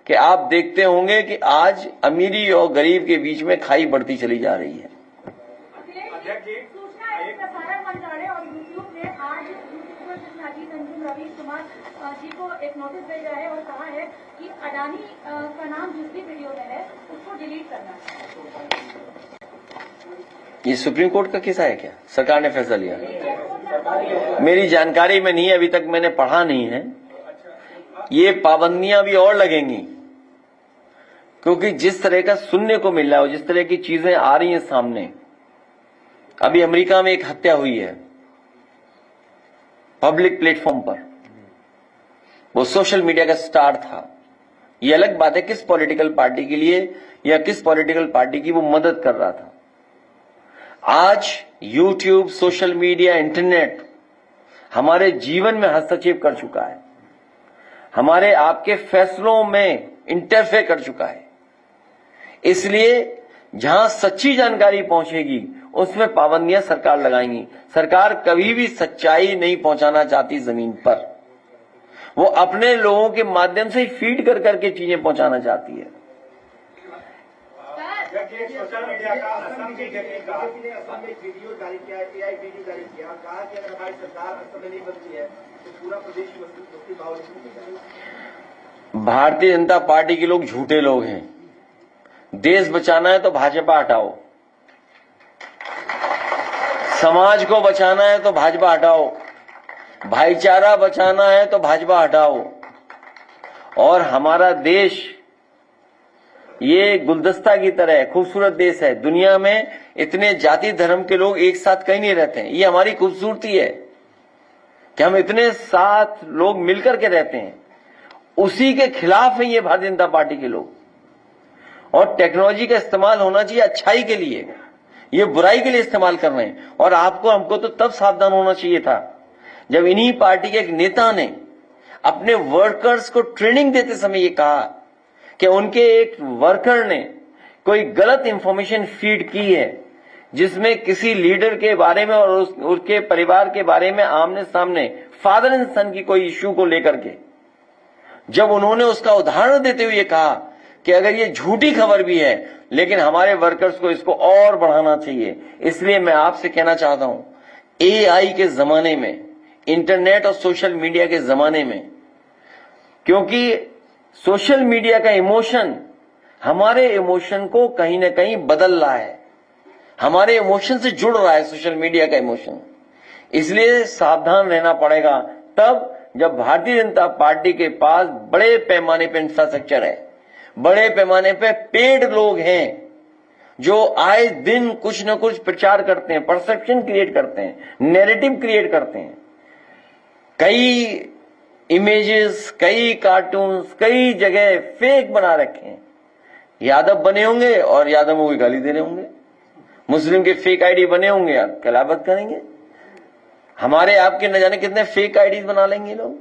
कि आप देखते होंगे कि आज अमीरी और गरीब के बीच में खाई बढ़ती चली जा रही है। सूचना एवं प्रसारण मंत्रालय और यूट्यूब ने आज रवीश कुमार जी को एक नोटिस भेजा है और कहा है कि अडानी का नाम जिस भी वीडियो में है उसको डिलीट करना है। ये सुप्रीम कोर्ट का केस है क्या? सरकार ने फैसला लिया? मेरी जानकारी में नहीं है, अभी तक मैंने पढ़ा नहीं है। ये पाबंदियां भी और लगेंगी, क्योंकि जिस तरह का सुनने को मिल रहा है, जिस तरह की चीजें आ रही हैं सामने। अभी अमेरिका में एक हत्या हुई है पब्लिक प्लेटफॉर्म पर, वो सोशल मीडिया का स्टार था। ये अलग बात है किस पॉलिटिकल पार्टी के लिए या किस पॉलिटिकल पार्टी की वो मदद कर रहा था। आज यूट्यूब, सोशल मीडिया, इंटरनेट हमारे जीवन में हस्तक्षेप कर चुका है, हमारे आपके फैसलों में इंटरफेयर कर चुका है। इसलिए जहां सच्ची जानकारी पहुंचेगी उसमें पाबंदियां सरकार लगाएंगी। सरकार कभी भी सच्चाई नहीं पहुंचाना चाहती जमीन पर, वो अपने लोगों के माध्यम से फीड कर करके चीजें पहुंचाना चाहती है। सोशल मीडिया का असम की बीजेपी ने असम में एक वीडियो जारी किया, AI वीडियो जारी किया और कहा कि अगर हमारी सरकार असम में नहीं बनती है तो पूरा प्रदेश मुस्लिम माहौल में। भारतीय जनता पार्टी के लोग झूठे लोग हैं। देश बचाना है तो भाजपा हटाओ, समाज को बचाना है तो भाजपा हटाओ, भाईचारा बचाना है तो भाजपा हटाओ। और हमारा देश ये गुलदस्ता की तरह है, खूबसूरत देश है। दुनिया में इतने जाति धर्म के लोग एक साथ कहीं नहीं रहते हैं। ये हमारी खूबसूरती है कि हम इतने साथ लोग मिलकर के रहते हैं। उसी के खिलाफ है ये भारतीय जनता पार्टी के लोग। और टेक्नोलॉजी का इस्तेमाल होना चाहिए अच्छाई के लिए, ये बुराई के लिए इस्तेमाल कर रहे हैं। और आपको हमको तो तब सावधान होना चाहिए था जब इन्हीं पार्टी के एक नेता ने अपने वर्कर्स को ट्रेनिंग देते समय ये कहा कि उनके एक वर्कर ने कोई गलत इंफॉर्मेशन फीड की है, जिसमें किसी लीडर के बारे में और उसके परिवार के बारे में आमने सामने फादर एंड सन की कोई इश्यू को लेकर के, जब उन्होंने उसका उदाहरण देते हुए कहा कि अगर ये झूठी खबर भी है लेकिन हमारे वर्कर्स को इसको और बढ़ाना चाहिए। इसलिए मैं आपसे कहना चाहता हूं, एआई के जमाने में, इंटरनेट और सोशल मीडिया के जमाने में, क्योंकि सोशल मीडिया का इमोशन हमारे इमोशन को कहीं ना कहीं बदल रहा है, हमारे इमोशन से जुड़ रहा है सोशल मीडिया का इमोशन। इसलिए सावधान रहना पड़ेगा तब जब भारतीय जनता पार्टी के पास बड़े पैमाने पर इंफ्रास्ट्रक्चर है, बड़े पैमाने पे पेड लोग हैं जो आए दिन कुछ न कुछ प्रचार करते हैं, परसेप्शन क्रिएट करते हैं, नैरेटिव क्रिएट करते हैं। कई इमेजेस, कई कार्टून्स, कई जगह फेक बना रखे हैं। यादव बने होंगे और यादवों को गाली दे रहे होंगे, मुस्लिम के फेक आईडी बने होंगे, आप कलाबत करेंगे। हमारे आपके न जाने कितने फेक आईडीज बना लेंगे लोग।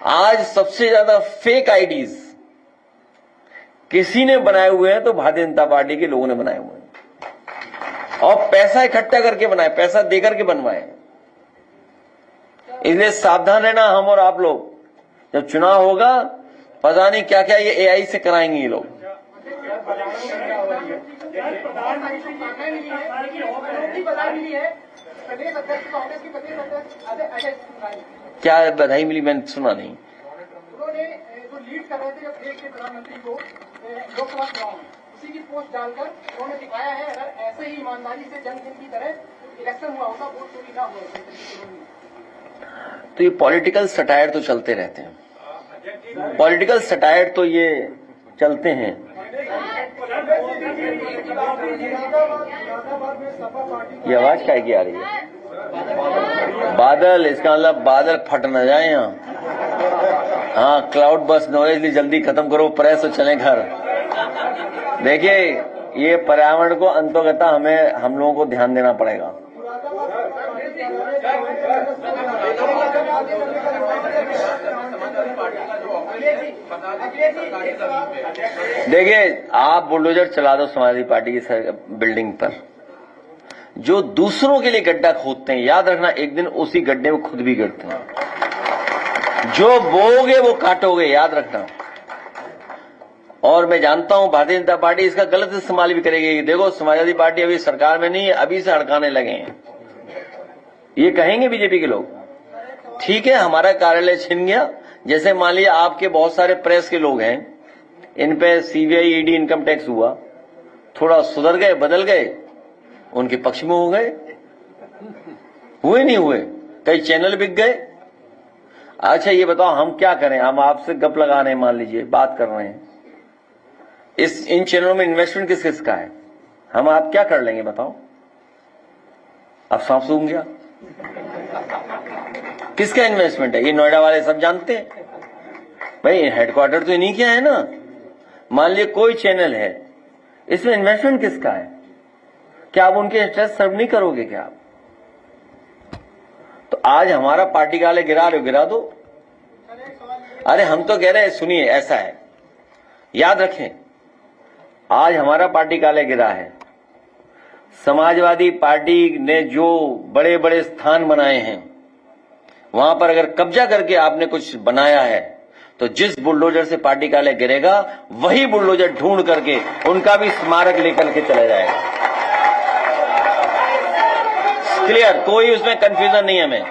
आज सबसे ज्यादा फेक आईडीज किसी ने बनाए हुए हैं तो भारतीय जनता पार्टी के लोगों ने बनाए हुए हैं, और पैसा इकट्ठा करके बनाए, पैसा देकर के बनवाए। इसलिए सावधान रहना हम और आप लोग। जब चुनाव होगा पता नहीं क्या क्या ये एआई से कराएंगे ये लोग। क्या बधाई मिली? मैंने सुना नहीं। उन्होंने जो लीड कर रहे थे जब देश के प्रधानमंत्री को लोकसभा चुनाव में, उसी की पोस्ट डालकर उन्होंने दिखाया है अगर ऐसे ही ईमानदारी से जन्मदिन की तरह इलेक्शन हुआ होता, वोट चोरी ना हुआ। तो ये पॉलिटिकल सटायर तो चलते रहते हैं, पॉलिटिकल सटायर तो ये चलते हैं। ये आवाज काय की आ रही है? बादल, इसका मतलब बादल फट न जाए यहाँ। हाँ, क्लाउड बस नॉलेजली जल्दी खत्म करो, प्रेस तो चले घर। देखिए, ये पर्यावरण को अंतोगता हम लोगों को ध्यान देना पड़ेगा। देखिए, आप बुलडोजर चला दो समाजवादी पार्टी की बिल्डिंग पर, जो दूसरों के लिए गड्ढा खोदते हैं, याद रखना एक दिन उसी गड्ढे में खुद भी गिरते हैं। जो बोओगे वो काटोगे, याद रखना। और मैं जानता हूं भारतीय जनता पार्टी इसका गलत इस्तेमाल भी करेगी। देखो, समाजवादी पार्टी अभी सरकार में नहीं है, अभी से हड़काने लगे हैं। ये कहेंगे बीजेपी के लोग, ठीक है हमारा कार्यालय छिन गया, जैसे मान लिया आपके बहुत सारे प्रेस के लोग हैं, इन पे सीबीआई, ईडी, इनकम टैक्स हुआ, थोड़ा सुधर गए, बदल गए, उनके पक्ष में हो गए, हुए नहीं हुए, कई चैनल बिक गए। अच्छा ये बताओ हम क्या करें? हम आपसे गप लगा रहे हैं, मान लीजिए बात कर रहे हैं, इन चैनलों में इन्वेस्टमेंट किस किस का है? हम आप क्या कर लेंगे बताओ? अब सांप सूंघ गया, किसका इन्वेस्टमेंट है? ये नोएडा वाले सब जानते हैं भाई, हेडक्वार्टर तो इन्हीं क्या है ना। मान लीजिए कोई चैनल है, इसमें इन्वेस्टमेंट किसका है? क्या आप उनके इंटरेस्ट सर्व नहीं करोगे क्या आप? तो आज हमारा पार्टी कार्यालय गिरा रहे हो, गिरा दो। अरे हम तो कह रहे हैं, सुनिए ऐसा है, याद रखें, आज हमारा पार्टी कार्यालय गिरा है, समाजवादी पार्टी ने जो बड़े बड़े स्थान बनाए हैं वहां पर अगर कब्जा करके आपने कुछ बनाया है तो जिस बुलडोजर से पार्टी कार्यालय गिरेगा वही बुलडोजर ढूंढ करके उनका भी स्मारक लेकर के चला जाएगा। क्लियर? कोई उसमें कंफ्यूजन नहीं है,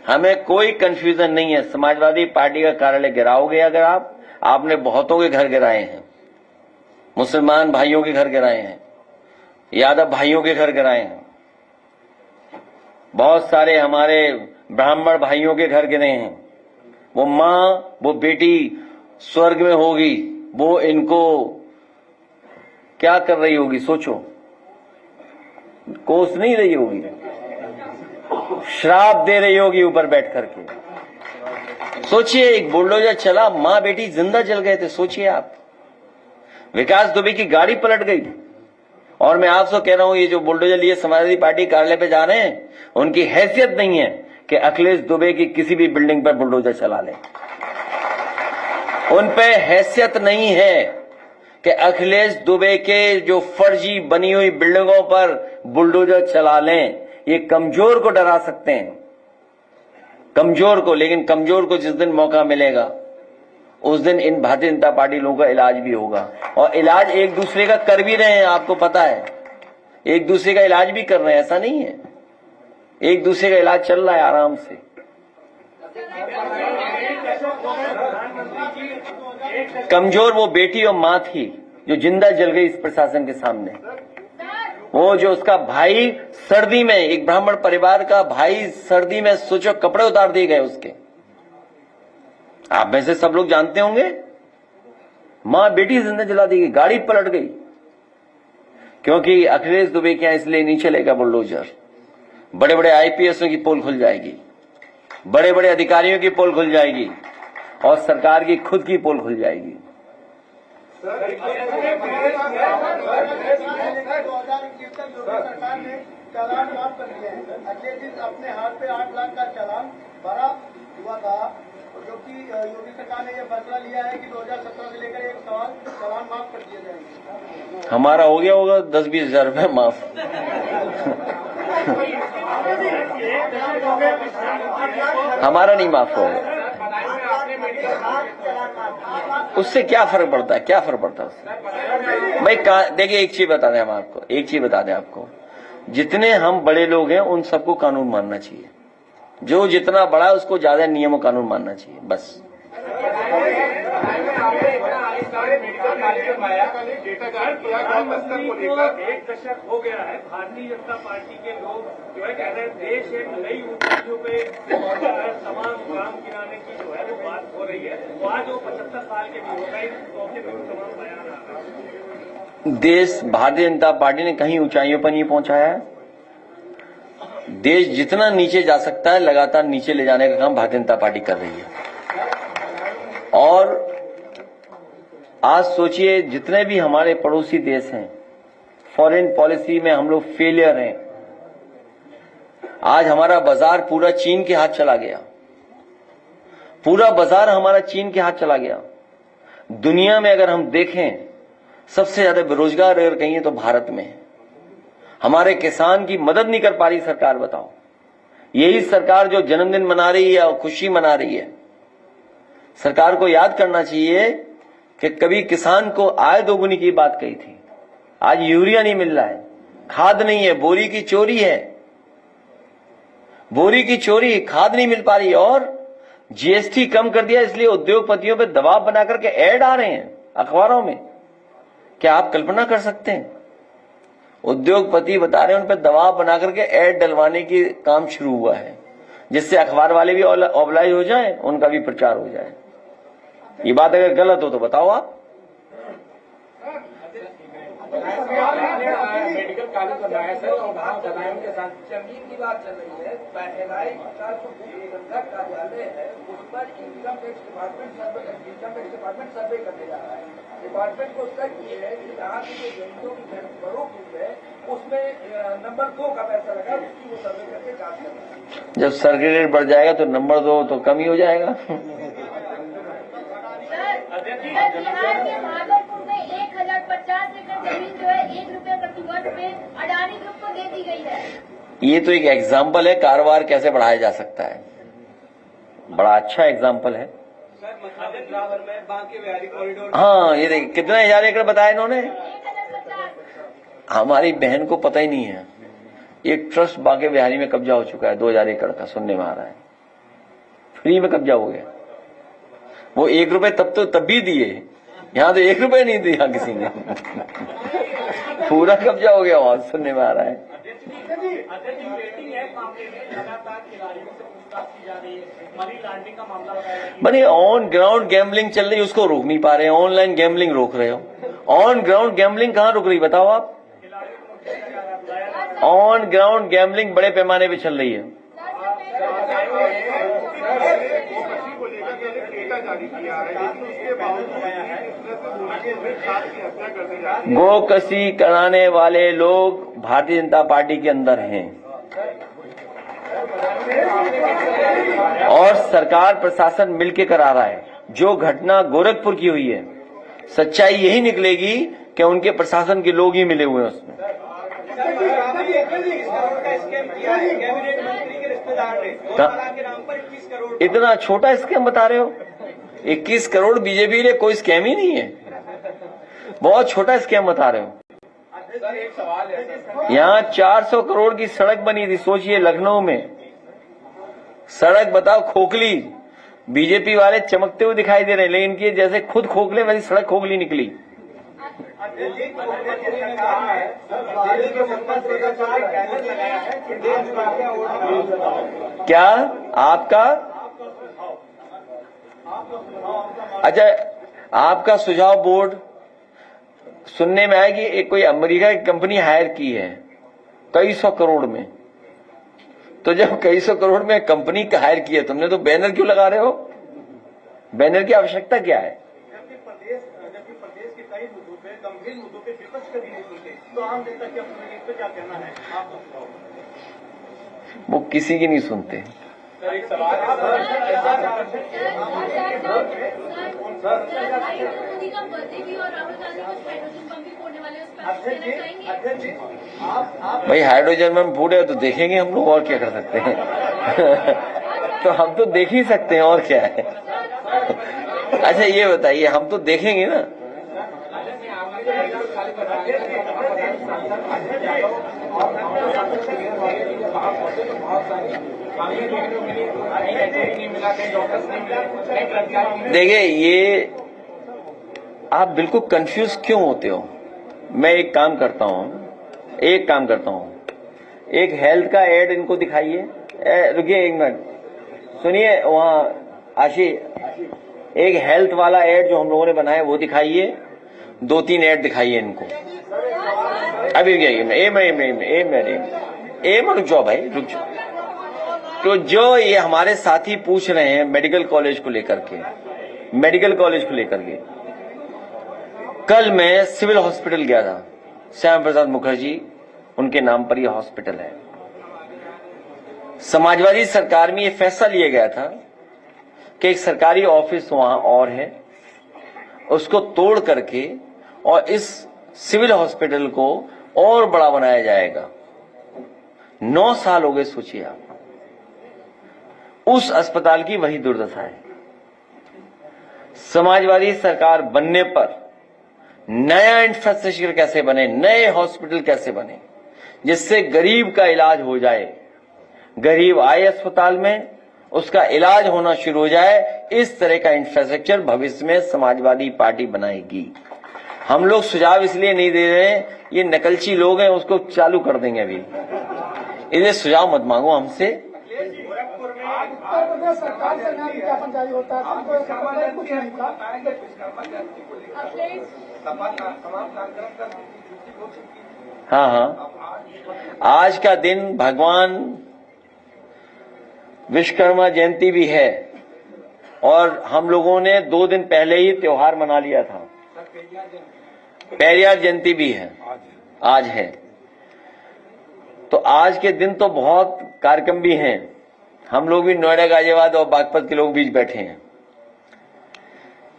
हमें कोई कंफ्यूजन नहीं है। समाजवादी पार्टी का कार्यालय गिराओगे अगर आपने बहुतों के घर गिराए हैं, मुसलमान भाइयों के घर गिराए हैं, यादव भाइयों के घर गिराए हैं, बहुत सारे हमारे ब्राह्मण भाइयों के घर गिरे हैं। वो माँ, वो बेटी स्वर्ग में होगी, वो इनको क्या कर रही होगी सोचो, कोस नहीं रही होगी, श्राप दे रही होगी ऊपर बैठ करके। सोचिए, एक बुलडोजर चला, माँ बेटी जिंदा जल गए थे। सोचिए आप, विकास दुबे की गाड़ी पलट गई। और मैं आपसे कह रहा हूं, ये जो बुलडोजर लिए समाजवादी पार्टी कार्यालय पे जा रहे हैं, उनकी हैसियत नहीं है कि अखिलेश दुबे की किसी भी बिल्डिंग पर बुलडोजर चला ले। उन पे हैसियत नहीं है कि अखिलेश दुबे के जो फर्जी बनी हुई बिल्डिंगों पर बुलडोजर चला लें। ये कमजोर को डरा सकते हैं, कमजोर को, लेकिन कमजोर को जिस दिन मौका मिलेगा उस दिन इन भारतीय जनता पार्टी लोगों का इलाज भी होगा। और इलाज एक दूसरे का कर भी रहे हैं, आपको पता है, एक दूसरे का इलाज भी कर रहे हैं, ऐसा नहीं है, एक दूसरे का इलाज चल रहा है आराम से। कमजोर वो बेटी और मां थी जो जिंदा जल गई इस प्रशासन के सामने। वो जो उसका भाई सर्दी में, एक ब्राह्मण परिवार का भाई सर्दी में, सोचो, कपड़े उतार दिए गए उसके। आप में से सब लोग जानते होंगे, मां बेटी जिंदा जला दी गई, गाड़ी पलट गई, क्योंकि अखिलेश दुबे के यहां इसलिए नहीं चलेगा बुलडोजर। बड़े बड़े आईपीएसओं की पोल खुल जाएगी, बड़े बड़े अधिकारियों की पोल खुल जाएगी और सरकार की खुद की पोल खुल जाएगी। 2021 तक योगी सरकार ने चालान माफ कर दिया है। अगले दिन अपने हाथ पे 8 लाख का चालान भरा हुआ था, जो कि योगी सरकार ने यह फैसला लिया है कि 2017 से लेकर एक सवाल चालान माफ कर दिए जाएंगे। हमारा हो गया होगा 10-20 हजार रुपये माफ। हमारा नहीं माफ होगा। उससे क्या फर्क पड़ता है, क्या फर्क पड़ता है उससे? भाई देखिए, एक चीज बता दें हम आपको, एक चीज बता दें आपको, जितने हम बड़े लोग हैं उन सबको कानून मानना चाहिए। जो जितना बड़ा है उसको ज्यादा नियम और कानून मानना चाहिए, बस। एक दशक हो गया है, भारतीय जनता पार्टी के लोग जो है कह रहे हैं देश एक नई ऊंचाइयों पे तमाम काम गिराने की जो है वो बात हो रही है। वो आज वो 75 साल के भी हो गए, मौके पर तमाम बयान आ रहा है। देश भारतीय जनता पार्टी ने कहीं ऊंचाइयों पर नहीं पहुंचाया है। देश जितना नीचे जा सकता है लगातार नीचे ले जाने का काम भारतीय जनता पार्टी कर रही है। और आज सोचिए, जितने भी हमारे पड़ोसी देश हैं, फॉरेन पॉलिसी में हम लोग फेलियर हैं। आज हमारा बाजार पूरा चीन के हाथ चला गया, पूरा बाजार हमारा चीन के हाथ चला गया। दुनिया में अगर हम देखें, सबसे ज्यादा बेरोजगार अगर कहीं तो भारत में है। हमारे किसान की मदद नहीं कर पा रही सरकार, बताओ। यही सरकार जो जन्मदिन मना रही है और खुशी मना रही है। सरकार को याद करना चाहिए कि कभी किसान को आय दोगुनी की बात कही थी। आज यूरिया नहीं मिल रहा है, खाद नहीं है, बोरी की चोरी है, बोरी की चोरी, खाद नहीं मिल पा रही। और जीएसटी कम कर दिया, इसलिए उद्योगपतियों पे दबाव बना करके ऐड आ रहे हैं अखबारों में। क्या आप कल्पना कर सकते हैं? उद्योगपति बता रहे हैं उन पर दबाव बना करके ऐड डलवाने की काम शुरू हुआ है, जिससे अखबार वाले भी ऑब्लाइज हो जाएं, उनका भी प्रचार हो जाए। ये बात अगर गलत हो तो बताओ आप। मेडिकल कॉलेज बन रहा है सर, और वहाँ बदायूं के साथ जमीन की बात चल रही है। पहलाई का जो कार्यालय है उस पर इनकम टैक्स डिपार्टमेंट सर्वे करने जा रहा है। डिपार्टमेंट को उसका ये है कि यहाँ की जो जमीनों की फरोख्त हुई है उसमें नंबर 2 का पैसा लगा, उसकी वो सर्वे करके जांच कर रहा है। जब सर्किट रेट बढ़ जाएगा तो नंबर 2 तो कम ही हो जाएगा। बिहार के भागलपुर में 1050 एकड़ जमीन जो है 1 रुपये प्रति वर्ष में अडानी ग्रुप को दे दी गई है। ये तो एक एग्जाम्पल है कारोबार कैसे बढ़ाया जा सकता है, बड़ा अच्छा एग्जाम्पल है। हाँ, ये देखिए कितना 1000 एकड़ बताया इन्होंने। 1050। हमारी बहन को पता ही नहीं है, एक ट्रस्ट बांके बिहारी में कब्जा हो चुका है 2000 एकड़ का, सुनने में आ रहा है। फ्री में कब्जा हो गया। वो 1 रुपए तब भी दिए, यहाँ तो 1 रुपए नहीं दिया किसी ने। पूरा कब्जा हो गया वहां, सुनने में आ रहा है। बनी ऑन ग्राउंड गैम्बलिंग चल रही, उसको रोक नहीं पा रहे हैं। ऑनलाइन गैम्बलिंग रोक रहे हो, ऑन ग्राउंड गैम्बलिंग कहाँ रुक रही बताओ आप? ऑन ग्राउंड गैम्बलिंग बड़े पैमाने पे चल रही है। गोकशी कराने वाले लोग भारतीय जनता पार्टी के अंदर हैं और सरकार प्रशासन मिलकर करा रहा है। जो घटना गोरखपुर की हुई है, सच्चाई यही निकलेगी कि उनके प्रशासन के लोग ही मिले हुए हैं उसमें। इतना छोटा स्कैम बता रहे हो? 21 करोड़ बीजेपी ने कोई स्कैम ही नहीं है, बहुत छोटा स्कैम बता रहे हो। सर एक सवाल है सर, यहाँ 400 करोड़ की सड़क बनी थी, सोचिए लखनऊ में सड़क, बताओ खोखली। बीजेपी वाले चमकते हुए दिखाई दे रहे हैं, लेकिन इनकी जैसे खुद खोखले वैसी सड़क खोखली निकली। क्या आपका, अच्छा आपका सुझाव बोर्ड सुनने में आया कि एक कोई अमेरिका की कंपनी हायर की है कई सौ करोड़ में, तो जब कई सौ करोड़ में कंपनी का हायर किया तुमने, तो बैनर क्यों लगा रहे हो? बैनर की आवश्यकता क्या है? जबकि प्रदेश के कई मुद्दों पे, गंभीर मुद्दों पे विपक्ष कभी नहीं सुनते, तो आम जनता के अपने इस पे क्या कहना है आपका सुझाव? वो किसी की नहीं सुनते। सर एक सवाल है मोदी का बर्थडे भी और राहुल गांधी कुछ हाइड्रोजन बम भी फोड़ने वाले हैं, उस पर आप कहना चाहेंगे? अध्यक्ष जी, आप भाई हाइड्रोजन बम फूटे तो देखेंगे हम लोग, और क्या कर सकते हैं? तो हम तो देख ही सकते हैं, और क्या है? अच्छा ये बताइए, हम तो देखेंगे ना। देखिए ये आप बिल्कुल कंफ्यूज क्यों होते हो? मैं एक काम करता हूं, एक हेल्थ का एड इनको दिखाइए। रुकिए एक मिनट, सुनिए, वहां आशी एक हेल्थ वाला एड जो हम लोगों ने बनाया वो दिखाइए, 2-3 एड दिखाइए इनको। अभी रुक जाओ भाई, रुक जाओ। तो जो ये हमारे साथी पूछ रहे हैं मेडिकल कॉलेज को लेकर के, कल मैं सिविल हॉस्पिटल गया था, श्यामा प्रसाद मुखर्जी उनके नाम पर यह हॉस्पिटल है। समाजवादी सरकार में यह फैसला लिया गया था कि एक सरकारी ऑफिस वहां और है, उसको तोड़ करके और इस सिविल हॉस्पिटल को और बड़ा बनाया जाएगा। 9 साल हो गए, सोचिए आप, उस अस्पताल की वही दुर्दशा है। समाजवादी सरकार बनने पर नया इंफ्रास्ट्रक्चर कैसे बने, नए हॉस्पिटल कैसे बने, जिससे गरीब का इलाज हो जाए, गरीब आए अस्पताल में, उसका इलाज होना शुरू हो जाए, इस तरह का इंफ्रास्ट्रक्चर भविष्य में समाजवादी पार्टी बनाएगी। हम लोग सुझाव इसलिए नहीं दे रहे हैं, ये नकलची लोग हैं, उसको चालू कर देंगे अभी, इन्हें सुझाव मत मांगो हमसे। उत्तर प्रदेश सरकार से नया विज्ञापन जारी होता है, कुछ नहीं था। हाँ, आज का दिन भगवान विश्वकर्मा जयंती भी है, और हम लोगों ने 2 दिन पहले ही त्योहार मना लिया था। पेरियार जयंती भी है, आज है। तो आज के दिन तो बहुत कार्यक्रम भी हैं। हम लोग भी नोएडा, गाजियाबाद और बागपत के लोग बीच बैठे हैं।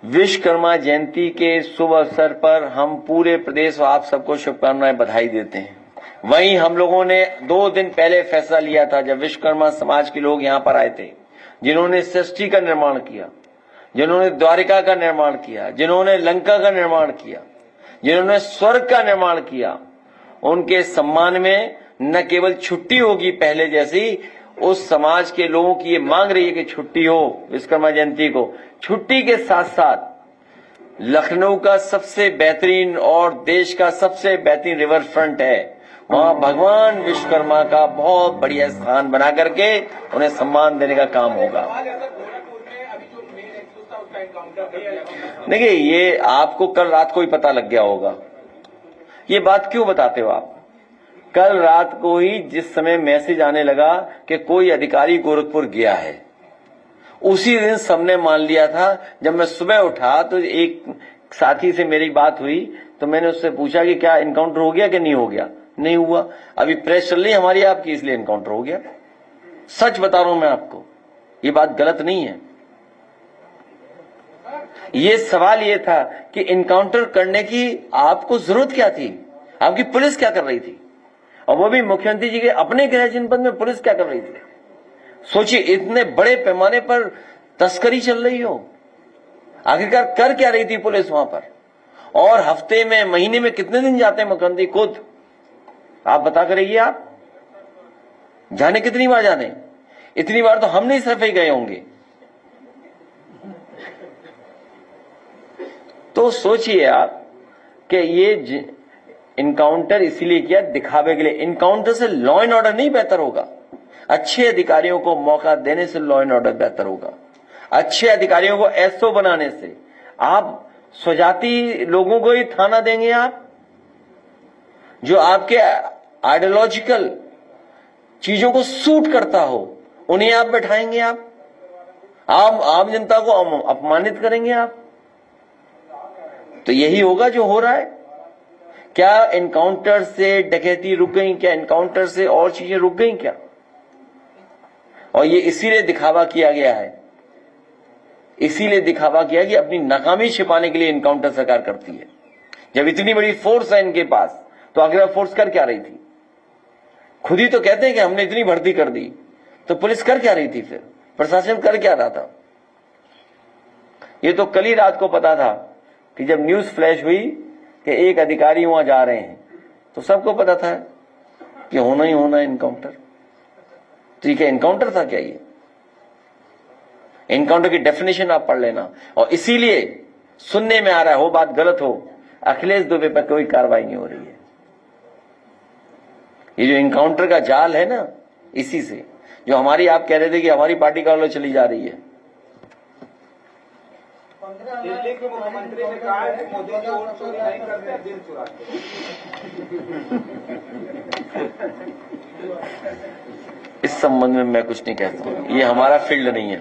विश्वकर्मा जयंती के शुभ अवसर पर हम पूरे प्रदेश और आप सबको शुभकामनाएं, बधाई देते हैं। वहीं हम लोगों ने 2 दिन पहले फैसला लिया था, जब विश्वकर्मा समाज के लोग यहां पर आए थे, जिन्होंने सृष्टि का निर्माण किया, जिन्होंने द्वारिका का निर्माण किया, जिन्होंने लंका का निर्माण किया, जिन्होंने स्वर्ग का निर्माण किया, उनके सम्मान में न केवल छुट्टी होगी पहले जैसी, उस समाज के लोगों की ये मांग रही है कि छुट्टी हो विश्वकर्मा जयंती को। छुट्टी के साथ साथ लखनऊ का सबसे बेहतरीन और देश का सबसे बेहतरीन रिवर फ्रंट है, वहां भगवान विश्वकर्मा का बहुत बढ़िया स्थान बना करके उन्हें सम्मान देने का काम होगा। देखिए ये आपको कल रात को ही पता लग गया होगा। ये बात क्यों बताते हो आप? कल रात को ही जिस समय मैसेज आने लगा कि कोई अधिकारी गोरखपुर गया है, उसी दिन सबने मान लिया था। जब मैं सुबह उठा तो एक साथी से मेरी बात हुई, तो मैंने उससे पूछा कि क्या इनकाउंटर हो गया कि नहीं हो गया? नहीं हुआ। अभी प्रेस चल रही हमारी आपकी, इसलिए इनकाउंटर हो गया। सच बता रहा हूं मैं आपको, ये बात गलत नहीं है। ये सवाल ये था कि इनकाउंटर करने की आपको जरूरत क्या थी, आपकी पुलिस क्या कर रही थी, और वो भी मुख्यमंत्री जी के अपने गृह जनपद में पुलिस क्या कर रही थी? सोचिए, इतने बड़े पैमाने पर तस्करी चल रही हो, आखिरकार कर क्या रही थी पुलिस वहां पर? और हफ्ते में, महीने में कितने दिन जाते हैं मुख्यमंत्री खुद? आप बता करेंगे, आप जाने कितनी बार जाने? इतनी बार तो हम नहीं सिर्फ ही गए होंगे। तो सोचिए आप कि ये इनकाउंटर इसीलिए किया, दिखावे के लिए। इनकाउंटर से लॉ एंड ऑर्डर नहीं बेहतर होगा। अच्छे अधिकारियों को मौका देने से लॉ एंड ऑर्डर बेहतर होगा। अच्छे अधिकारियों को एसओ बनाने से। आप स्वजाति लोगों को ही थाना देंगे आप, जो आपके आइडियोलॉजिकल चीजों को सूट करता हो, उन्हें आप बैठाएंगे। आप आम जनता को अपमानित करेंगे आप। तो यही होगा जो हो रहा है। क्या एनकाउंटर से डकैती रुक गई? क्या एनकाउंटर से और चीजें रुक गई क्या? और ये इसीलिए दिखावा किया गया है, इसीलिए दिखावा किया कि अपनी नाकामी छिपाने के लिए एनकाउंटर सरकार करती है। जब इतनी बड़ी फोर्स है इनके पास, तो आखिर फोर्स कर क्या रही थी? खुद ही तो कहते हैं कि हमने इतनी भर्ती कर दी, तो पुलिस कर क्या रही थी? फिर प्रशासन कर क्या रहा था? ये तो कल ही रात को पता था कि जब न्यूज फ्लैश हुई कि एक अधिकारी वहां जा रहे हैं, तो सबको पता था कि होना ही होना एनकाउंटर। ठीक है, एनकाउंटर था क्या? ये एनकाउंटर की डेफिनेशन आप पढ़ लेना। और इसीलिए सुनने में आ रहा है, हो बात गलत हो, अखिलेश दुबे पर कोई कार्रवाई नहीं हो रही है। ये जो एनकाउंटर का जाल है ना, इसी से जो हमारी, आप कह रहे थे कि हमारी पार्टी का लोग चली जा रही है। दिल्ली के मुख्यमंत्री ने कहा है कि मोदी जी वोट चोरी नहीं करते, दिल चुराते। इस संबंध में मैं कुछ नहीं कहता हूं, ये हमारा फील्ड नहीं है।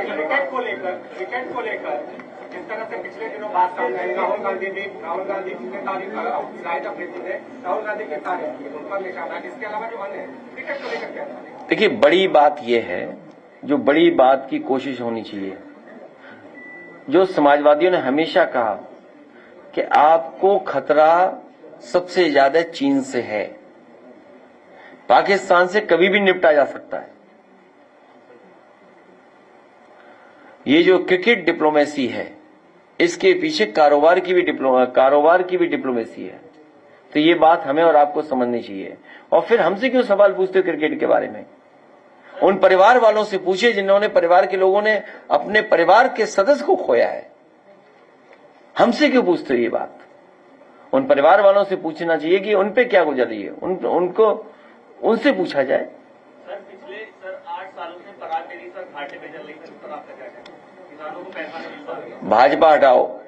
क्रिकेट को लेकर जिस तरह से पिछले दिनों बात सामने आई, राहुल गांधी जितने तारीफ राहुल गांधी की तारीफ की, उन पर निशाना, इसके अलावा जो अन्य क्रिकेट को लेकर क्या? देखिए, बड़ी बात यह है, जो बड़ी बात की कोशिश होनी चाहिए, जो समाजवादियों ने हमेशा कहा कि आपको खतरा सबसे ज्यादा चीन से है, पाकिस्तान से कभी भी निपटा जा सकता है। ये जो क्रिकेट डिप्लोमेसी है, इसके पीछे कारोबार की भी डिप्लोमेसी है। तो ये बात हमें और आपको समझनी चाहिए। और फिर हमसे क्यों सवाल पूछते हो क्रिकेट के बारे में? उन परिवार वालों से पूछिए जिन्होंने, परिवार के लोगों ने अपने परिवार के सदस्य को खोया है। हमसे क्यों पूछते हो ये बात? उन परिवार वालों से पूछना चाहिए कि उन पे क्या गुजर रही है, उनको उनसे पूछा जाए। सर, पिछले 8 सालों से पराग डेयरी घाटे में चल रही है, इस पर आपका क्या कहना है? किसानों को पैसा नहीं मिल रहा। भाजपा हटाओ,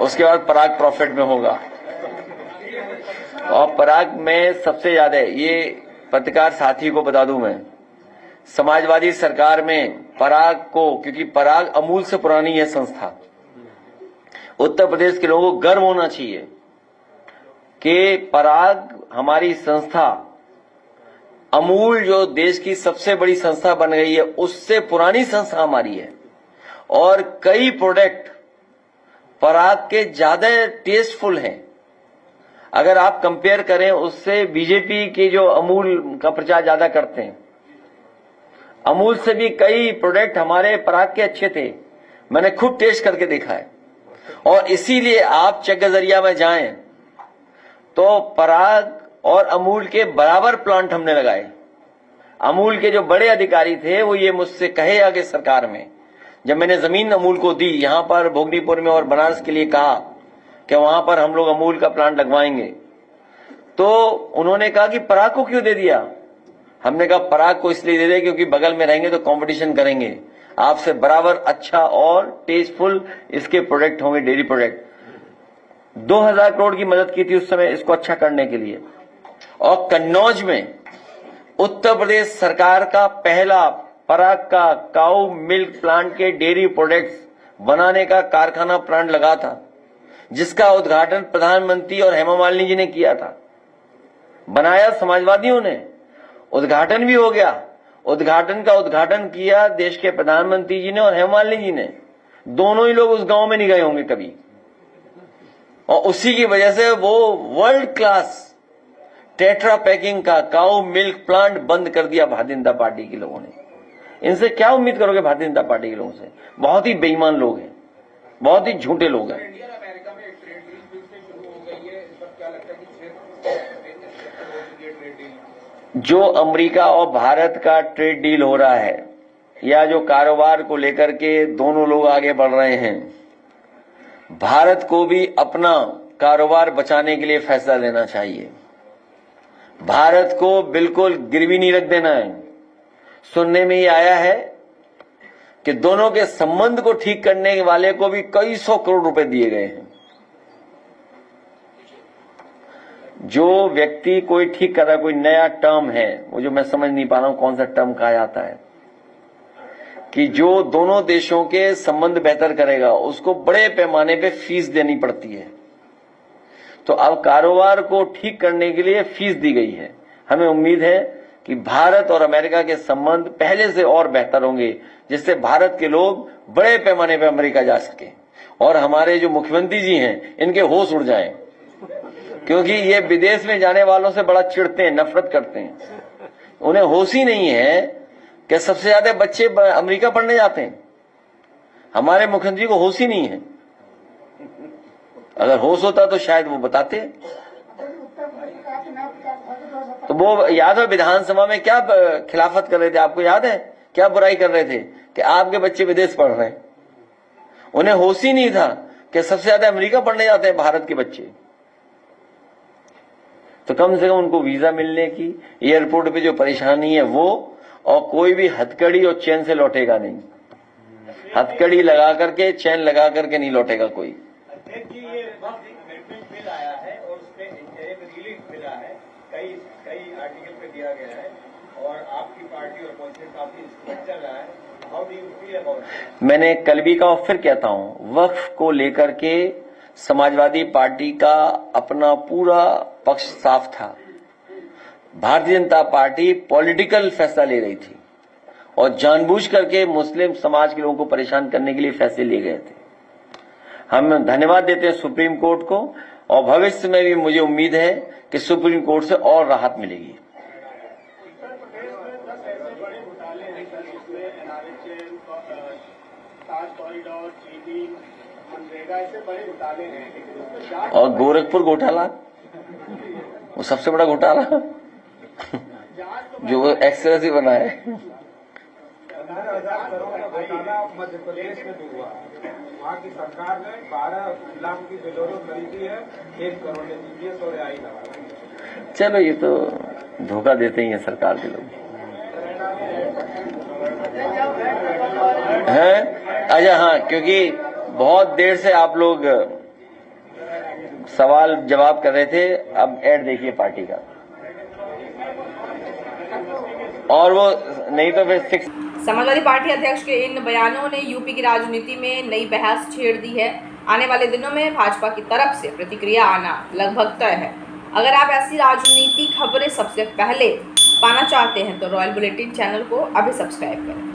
उसके बाद पराग प्रॉफिट में होगा। और पराग में सबसे ज्यादा, ये पत्रकार साथी को बता दूं मैं, समाजवादी सरकार में पराग को, क्योंकि पराग अमूल से पुरानी है संस्था, उत्तर प्रदेश के लोगों को गर्व होना चाहिए कि पराग हमारी संस्था, अमूल जो देश की सबसे बड़ी संस्था बन गई है, उससे पुरानी संस्था हमारी है। और कई प्रोडक्ट पराग के ज्यादा टेस्टफुल हैं। अगर आप कंपेयर करें उससे, बीजेपी के जो अमूल का प्रचार ज्यादा करते हैं, अमूल से भी कई प्रोडक्ट हमारे पराग के अच्छे थे। मैंने खुद टेस्ट करके देखा है। और इसीलिए आप चेक नजरिया में जाएं तो पराग और अमूल के बराबर प्लांट हमने लगाए। अमूल के जो बड़े अधिकारी थे वो ये मुझसे कहे आगे सरकार में, जब मैंने जमीन अमूल को दी यहां पर भोगनीपुर में और बनारस के लिए कहा कि वहां पर हम लोग अमूल का प्लांट लगवाएंगे, तो उन्होंने कहा कि पराग को क्यों दे दिया? हमने कहा पराग को इसलिए दे दे क्योंकि बगल में रहेंगे तो कंपटीशन करेंगे, आपसे बराबर अच्छा और टेस्टफुल इसके प्रोडक्ट होंगे, डेयरी प्रोडक्ट। 2000 करोड़ की मदद की थी उस समय इसको अच्छा करने के लिए। और कन्नौज में उत्तर प्रदेश सरकार का पहला पराग का काऊ मिल्क प्लांट के डेयरी प्रोडक्ट्स बनाने का कारखाना प्लांट लगा था, जिसका उद्घाटन प्रधानमंत्री और हेमा मालिनी जी ने किया था। बनाया समाजवादियों ने, उद्घाटन भी हो गया। उद्घाटन का उद्घाटन किया देश के प्रधानमंत्री जी ने और हेमा मालिनी जी ने। दोनों ही लोग उस गांव में नहीं गए होंगे कभी। और उसी की वजह से वो वर्ल्ड क्लास टेट्रा पैकिंग का काऊ मिल्क प्लांट बंद कर दिया भारतीय जनता पार्टी के लोगों ने। इनसे क्या उम्मीद करोगे भारतीय जनता पार्टी के लोगों से? बहुत ही बेईमान लोग हैं, बहुत ही झूठे लोग हैं। इंडिया और अमेरिका में एक ट्रेड डील फिर से शुरू हो गई है, इस पर क्या लगता है कि ट्रेड डील जो अमेरिका और भारत का ट्रेड डील हो रहा है या जो कारोबार को लेकर के दोनों लोग आगे बढ़ रहे हैं, भारत को भी अपना कारोबार बचाने के लिए फैसला लेना चाहिए। भारत को बिल्कुल गिरवी नहीं रख देना है। सुनने में ये आया है कि दोनों के संबंध को ठीक करने वाले को भी कई 100 करोड़ रुपए दिए गए हैं। जो व्यक्ति कोई ठीक कर रहा है, कोई नया टर्म है, वो जो मैं समझ नहीं पा रहा हूं कौन सा टर्म कहा जाता है, कि जो दोनों देशों के संबंध बेहतर करेगा उसको बड़े पैमाने पे फीस देनी पड़ती है। तो अब कारोबार को ठीक करने के लिए फीस दी गई है। हमें उम्मीद है कि भारत और अमेरिका के संबंध पहले से और बेहतर होंगे, जिससे भारत के लोग बड़े पैमाने पे अमेरिका जा सके और हमारे जो मुख्यमंत्री जी हैं इनके होश उड़ जाएं, क्योंकि ये विदेश में जाने वालों से बड़ा चिढ़ते हैं, नफरत करते हैं। उन्हें होश ही नहीं है कि सबसे ज्यादा बच्चे अमेरिका पढ़ने जाते हैं। हमारे मुख्यमंत्री को होश ही नहीं है। अगर होश होता तो शायद वो बताते। तो वो याद है विधानसभा में क्या खिलाफत कर रहे थे, आपको याद है? क्या बुराई कर रहे थे कि आपके बच्चे विदेश पढ़ रहे हैं। उन्हें होश ही नहीं था कि सबसे ज्यादा अमेरिका पढ़ने जाते हैं भारत के बच्चे। तो कम से कम उनको वीजा मिलने की, एयरपोर्ट पे जो परेशानी है वो, और कोई भी हथकड़ी और चैन से लौटेगा नहीं। हथकड़ी लगा करके, चैन लगा करके नहीं लौटेगा कोई। जी, ये वक्त बिल आया है और उसमें एक रिलीफ मिला है, कई आर्टिकल पे दिया गया है और आपकी पार्टी और कांग्रेस काफी स्ट्रिक्ट चल रहा है। How do you feel about it? मैंने कल भी कहा और फिर कहता हूं, वक्फ को लेकर के समाजवादी पार्टी का अपना पूरा पक्ष साफ था। भारतीय जनता पार्टी पॉलिटिकल फैसला ले रही थी और जानबूझ करके मुस्लिम समाज के लोगों को परेशान करने के लिए फैसले लिए गए थे। हम धन्यवाद देते हैं सुप्रीम कोर्ट को, और भविष्य में भी मुझे उम्मीद है कि सुप्रीम कोर्ट से और राहत मिलेगी। और गोरखपुर घोटाला, वो सबसे बड़ा घोटाला जो एक्सरेस ही बना है। 15,000 करोड़ का घोटाला मध्य प्रदेश में भी हुआ। वहाँ की सरकार ने 12 लाख की बोलेरो खरीदी है, 1 करोड़ ने जीपीएस और AI लगा। चलो, ये तो धोखा देते ही है सरकार के लोग हैं। अच्छा, हाँ, क्योंकि बहुत देर से आप लोग सवाल जवाब कर रहे थे। अब ऐड देखिए पार्टी का, और वो नहीं तो फिर 6। समाजवादी पार्टी अध्यक्ष के इन बयानों ने यूपी की राजनीति में नई बहस छेड़ दी है। आने वाले दिनों में भाजपा की तरफ से प्रतिक्रिया आना लगभग तय है। अगर आप ऐसी राजनीति खबरें सबसे पहले पाना चाहते हैं तो रॉयल बुलेटिन चैनल को अभी सब्सक्राइब करें।